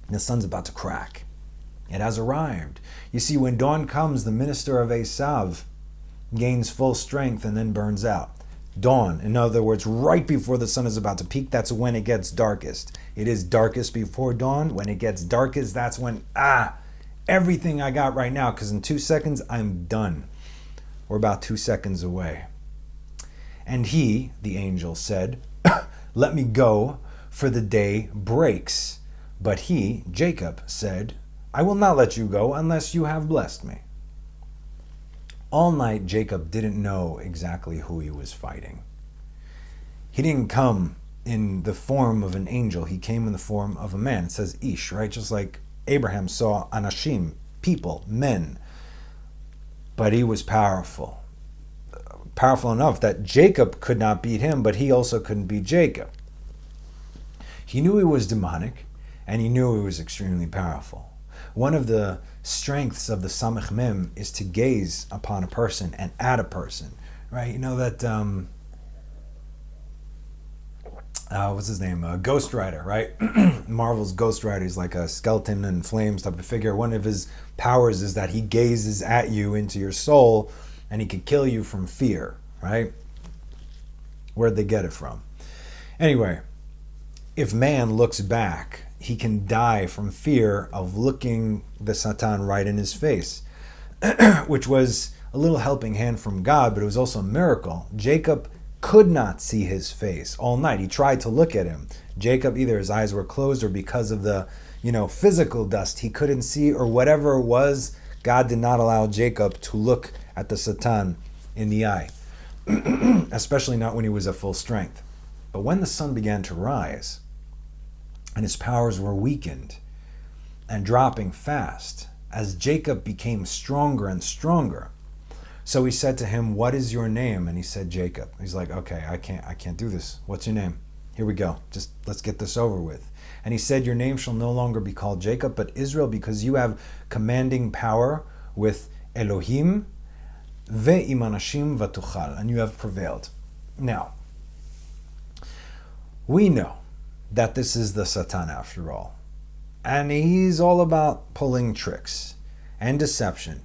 The sun's about to crack. It has arrived. You see, when dawn comes, the minister of Esav gains full strength and then burns out. Dawn, in other words, right before the sun is about to peak, that's when it gets darkest. It is darkest before dawn. When it gets darkest, that's when, everything I got right now, because in 2 seconds, I'm done. We're about 2 seconds away. And he, the angel, said, "Let me go, for the day breaks." But he, Jacob, said, "I will not let you go unless you have blessed me." All night, Jacob didn't know exactly who he was fighting. He didn't come in the form of an angel. He came in the form of a man. It says Ish, right? Just like Abraham saw Anashim, people, men. But he was powerful. Powerful enough that Jacob could not beat him, but he also couldn't beat Jacob. He knew he was demonic, and he knew he was extremely powerful. One of the strengths of the Samech Mem is to gaze upon a person and at a person, right? You know that, what's his name? Ghost Rider, right? Marvel's Ghost Rider is like a skeleton in flames type of figure. One of his powers is that he gazes at you into your soul and he can kill you from fear, right? Where'd they get it from? Anyway, if man looks back, he can die from fear of looking the Satan right in his face, which was a little helping hand from God, but it was also a miracle. Jacob could not see his face all night. He tried to look at him. Jacob, either his eyes were closed or because of the, physical dust, he couldn't see, or whatever it was, God did not allow Jacob to look at the Satan in the eye, especially not when he was at full strength. But when the sun began to rise and his powers were weakened and dropping fast, as Jacob became stronger and stronger, so he said to him, "What is your name?" And he said, "Jacob." He's like, "Okay, I can't do this. What's your name? Here we go. Just let's get this over with." And he said, "Your name shall no longer be called Jacob, but Israel, because you have commanding power with Elohim ve'im anashim v'tuchal, and you have prevailed." Now, we know that this is the Satan after all. And he's all about pulling tricks and deception.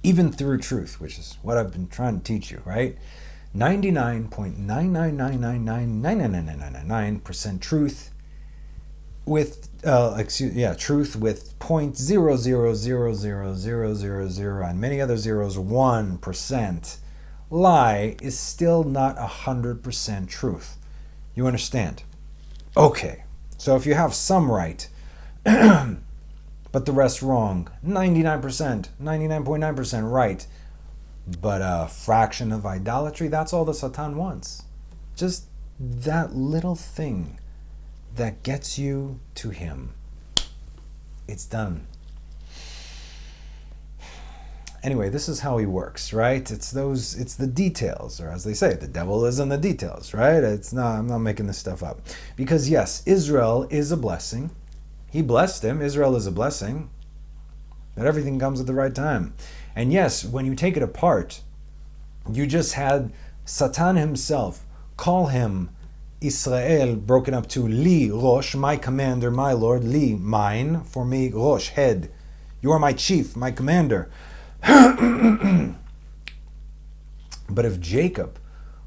Even through truth, which is what I've been trying to teach you, right? 99.999999999% truth with truth with 0.0000000 and many other zeros 1% lie is still not 100% truth. You understand? Okay, so if you have some right, but the rest wrong, 99%, 99.9% right, but a fraction of idolatry, that's all the Satan wants. Just that little thing that gets you to him. It's done. Anyway, this is how he works, right? It's the details, or as they say, the devil is in the details, right? I'm not making this stuff up. Because yes, Israel is a blessing. He blessed him. Israel is a blessing. But everything comes at the right time. And yes, when you take it apart, you just had Satan himself call him Israel, broken up to Li, Rosh, my commander, my Lord, Li, mine, for me, Rosh, head. You are my chief, my commander. But if Jacob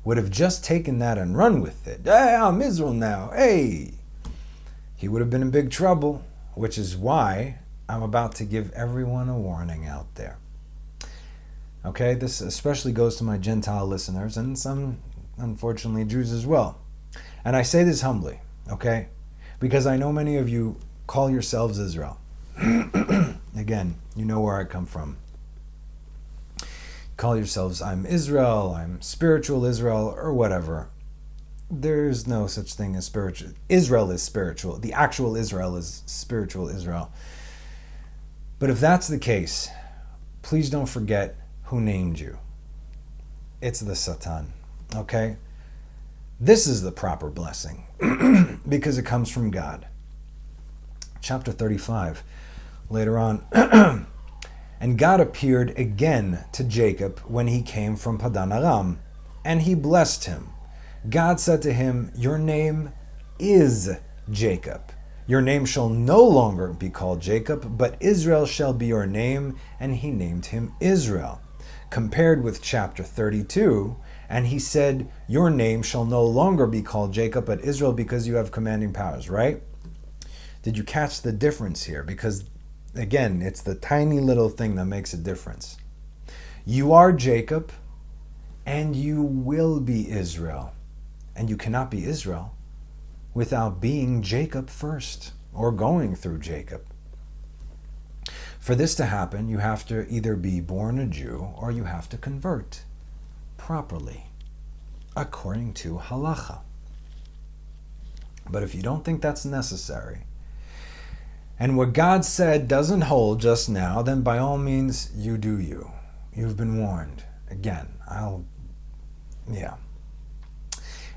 would have just taken that and run with it, "Hey, I'm Israel now, hey," he would have been in big trouble, which is why I'm about to give everyone a warning out there. Okay, this especially goes to my Gentile listeners and some, unfortunately, Jews as well. And I say this humbly, okay, because I know many of you call yourselves Israel. Again, you know where I come from. Call yourselves, I'm Israel, I'm spiritual Israel, or whatever. There's no such thing as spiritual. Israel is spiritual. The actual Israel is spiritual Israel. But if that's the case, please don't forget who named you. It's the Satan, okay? This is the proper blessing because it comes from God. Chapter 35, later on. And God appeared again to Jacob when he came from Padan Aram, and he blessed him. God said to him, "Your name is Jacob. Your name shall no longer be called Jacob, but Israel shall be your name," and he named him Israel. Compared with chapter 32, and he said, "Your name shall no longer be called Jacob, but Israel, because you have commanding powers," right? Did you catch the difference here? Because, again, it's the tiny little thing that makes a difference. You are Jacob, and you will be Israel. And you cannot be Israel without being Jacob first, or going through Jacob. For this to happen, you have to either be born a Jew, or you have to convert properly, according to halacha. But if you don't think that's necessary, and what God said doesn't hold just now, then by all means, you do you. You've been warned. Again,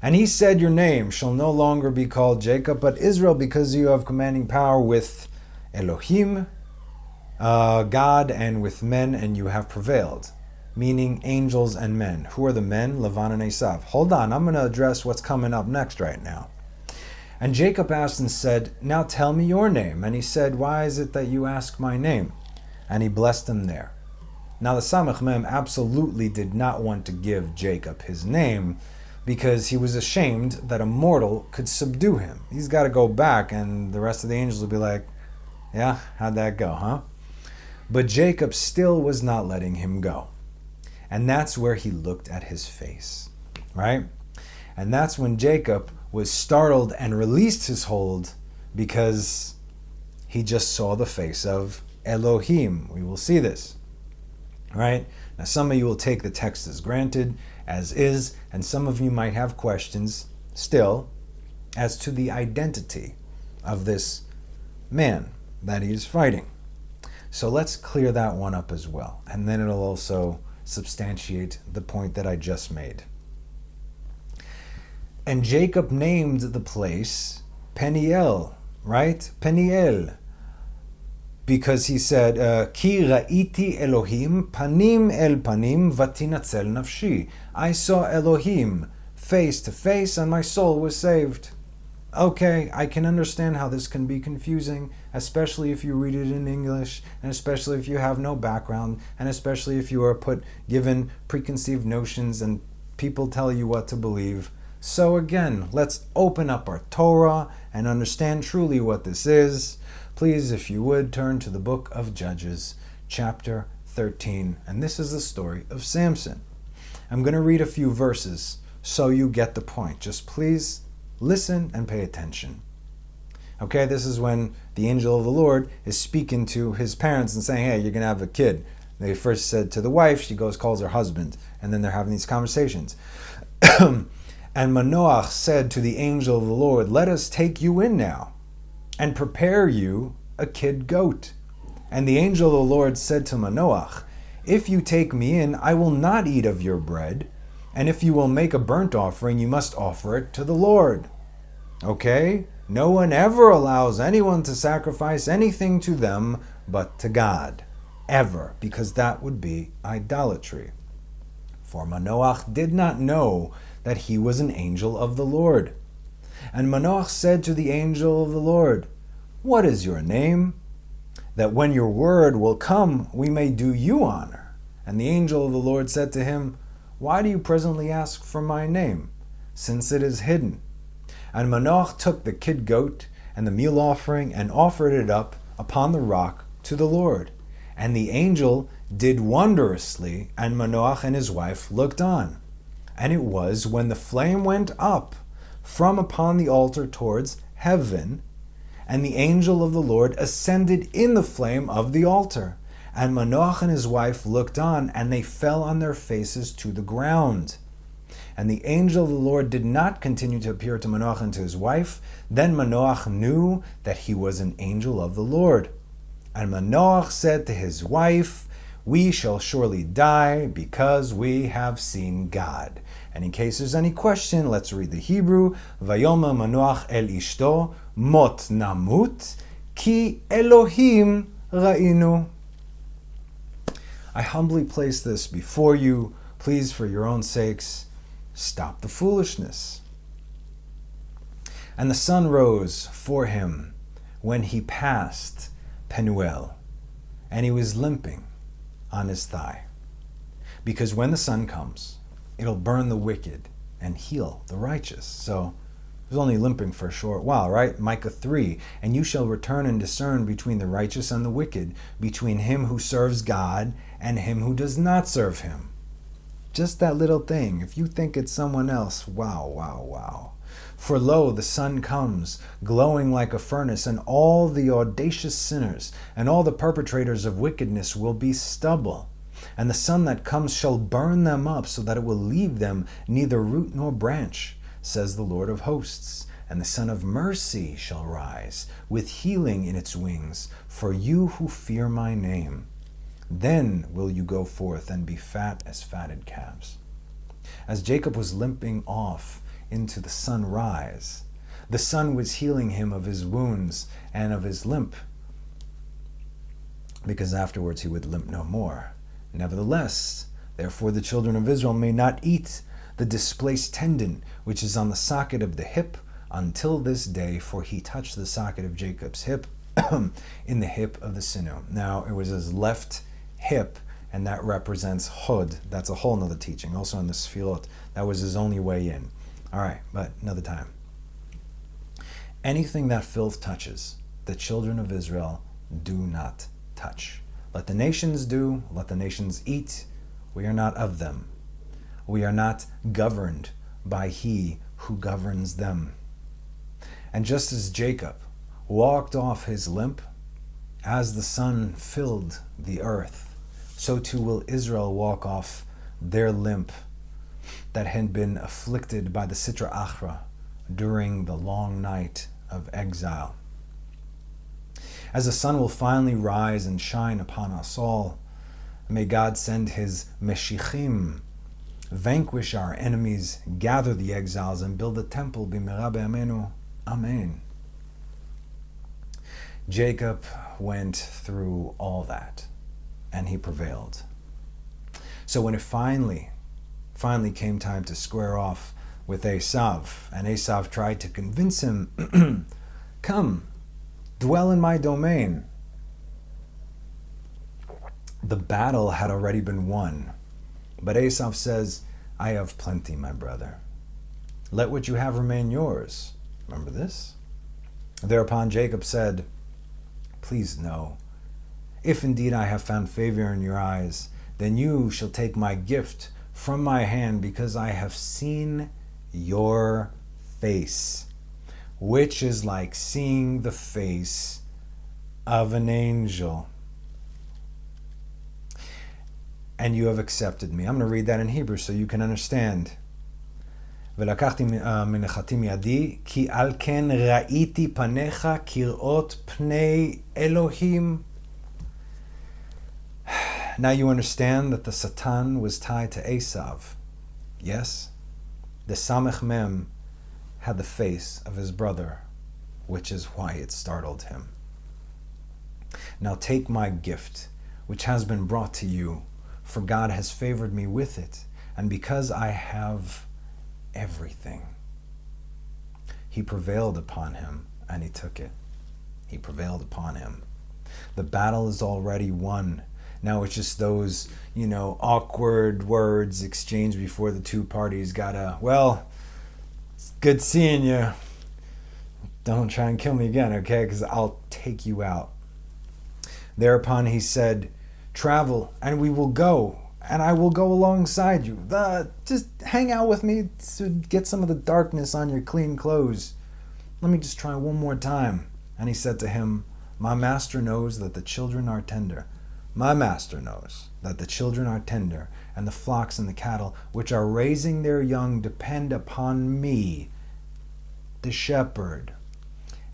And he said, "Your name shall no longer be called Jacob, but Israel, because you have commanding power with Elohim, God, and with men, and you have prevailed." Meaning angels and men. Who are the men? Lavon and Esav. Hold on, I'm going to address what's coming up next right now. And Jacob asked and said, "Now tell me your name." And he said, "Why is it that you ask my name?" And he blessed him there. Now the Samech Mem absolutely did not want to give Jacob his name, because he was ashamed that a mortal could subdue him. He's got to go back, and the rest of the angels will be like, yeah, how'd that go, huh? But Jacob still was not letting him go. And that's where he looked at his face, right? And that's when Jacob was startled and released his hold, because he just saw the face of Elohim. We will see this, right? Now, some of you will take the text as granted, as is, and some of you might have questions still as to the identity of this man that he is fighting. So let's clear that one up as well, and then it'll also substantiate the point that I just made. And Jacob named the place Peniel, right? Peniel. Because he said, Ki ra'iti Elohim panim el panim vatinatzel nafshi. I saw Elohim face to face and my soul was saved. Okay, I can understand how this can be confusing, especially if you read it in English, and especially if you have no background, and especially if you are given preconceived notions and people tell you what to believe. So again, let's open up our Torah and understand truly what this is. Please, if you would, turn to the book of Judges, chapter 13, and this is the story of Samson. I'm going to read a few verses so you get the point. Just please listen and pay attention. Okay, this is when the angel of the Lord is speaking to his parents and saying, hey, you're going to have a kid. They first said to the wife, she goes, calls her husband, and then they're having these conversations. And Manoach said to the angel of the Lord, let us take you in now and prepare you a kid goat. And the angel of the Lord said to Manoach, if you take me in, I will not eat of your bread. And if you will make a burnt offering, you must offer it to the Lord. Okay? No one ever allows anyone to sacrifice anything to them but to God. Ever. Because that would be idolatry. For Manoach did not know that he was an angel of the Lord. And Manoach said to the angel of the Lord, what is your name? That when your word will come, we may do you honor. And the angel of the Lord said to him, why do you presently ask for my name, since it is hidden? And Manoach took the kid goat and the meal offering and offered it up upon the rock to the Lord. And the angel did wondrously, and Manoach and his wife looked on. And it was when the flame went up from upon the altar towards heaven, and the angel of the Lord ascended in the flame of the altar. And Manoach and his wife looked on, and they fell on their faces to the ground. And the angel of the Lord did not continue to appear to Manoach and to his wife. Then Manoach knew that he was an angel of the Lord. And Manoach said to his wife, we shall surely die because we have seen God. And in case there's any question, let's read the Hebrew. Vayoma Manoach el ishto mot namut ki Elohim ra'inu. I humbly place this before you. Please, for your own sakes, stop the foolishness. And the sun rose for him when he passed Penuel, and he was limping on his thigh. Because when the sun comes, it'll burn the wicked and heal the righteous. So he was only limping for a short while, right? Micah 3, and you shall return and discern between the righteous and the wicked, between him who serves God and him who does not serve him. Just that little thing. If you think it's someone else, wow, wow, wow. For lo, the sun comes, glowing like a furnace, and all the audacious sinners and all the perpetrators of wickedness will be stubble. And the sun that comes shall burn them up, so that it will leave them neither root nor branch, says the Lord of hosts. And the Son of Mercy shall rise, with healing in its wings, for you who fear my name. Then will you go forth and be fat as fatted calves. As Jacob was limping off into the sunrise, the sun was healing him of his wounds and of his limp, because afterwards he would limp no more. Nevertheless, therefore the children of Israel may not eat the displaced tendon which is on the socket of the hip until this day, for he touched the socket of Jacob's hip in the hip of the sinew. Now it was his left hip, and that represents Hod. That's a whole nother teaching. Also in the Sfirot, that was his only way in. All right, but another time. Anything that filth touches, the children of Israel do not touch. Let the nations do, let the nations eat. We are not of them. We are not governed by he who governs them. And just as Jacob walked off his limp, as the sun filled the earth, so too will Israel walk off their limp that had been afflicted by the Sitra Achra during the long night of exile. As the sun will finally rise and shine upon us all, may God send his Meshichim, vanquish our enemies, gather the exiles, and build the temple b'mera b'yameinu. Amen. Jacob went through all that, and he prevailed. So when it finally came time to square off with Esav, and Esav tried to convince him, come, dwell in my domain. The battle had already been won, but Esav says, I have plenty, my brother. Let what you have remain yours. Remember this? Thereupon Jacob said, please no. If indeed I have found favor in your eyes, then you shall take my gift from my hand, because I have seen your face, which is like seeing the face of an angel. And you have accepted me. I'm going to read that in Hebrew so you can understand. ולקחתי מנחתי מידי, כי על כן ראיתי פניך כראות פני אלוהים. Now you understand that the Satan was tied to Esav. Yes? The Samech Mem had the face of his brother, which is why it startled him. Now take my gift, which has been brought to you, for God has favored me with it, and because I have everything. He prevailed upon him, and he took it. He prevailed upon him. The battle is already won. Now it's just those, awkward words exchanged before the two parties gotta, well, it's good seeing you. Don't try and kill me again, okay? Because I'll take you out. Thereupon he said, travel, and we will go, and I will go alongside you. Just hang out with me to get some of the darkness on your clean clothes. Let me just try one more time. And he said to him, my master knows that the children are tender. My master knows that the children are tender, and the flocks and the cattle which are raising their young depend upon me, the shepherd.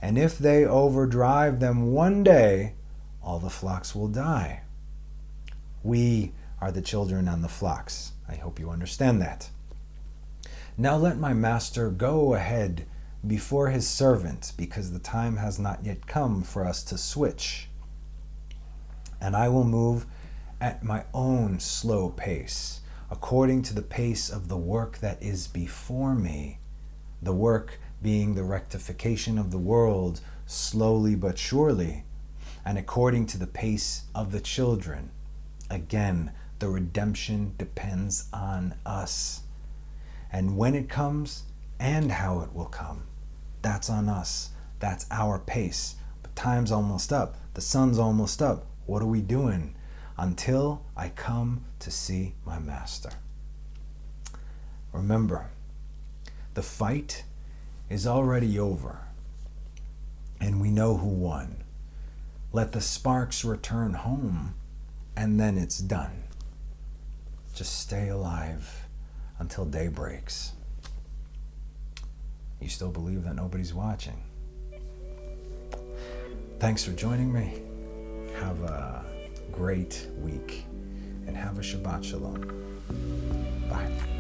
And if they overdrive them one day, all the flocks will die. We are the children and the flocks. I hope you understand that. Now let my master go ahead before his servant, because the time has not yet come for us to switch. And I will move at my own slow pace, according to the pace of the work that is before me, the work being the rectification of the world, slowly but surely, and according to the pace of the children. Again, the redemption depends on us. And when it comes, and how it will come, that's on us. That's our pace. But time's almost up. The sun's almost up. What are we doing? Until I come to see my master. Remember, the fight is already over, and we know who won. Let the sparks return home, and then it's done. Just stay alive until day breaks. You still believe that nobody's watching? Thanks for joining me. Have a great week, and have a Shabbat Shalom. Bye.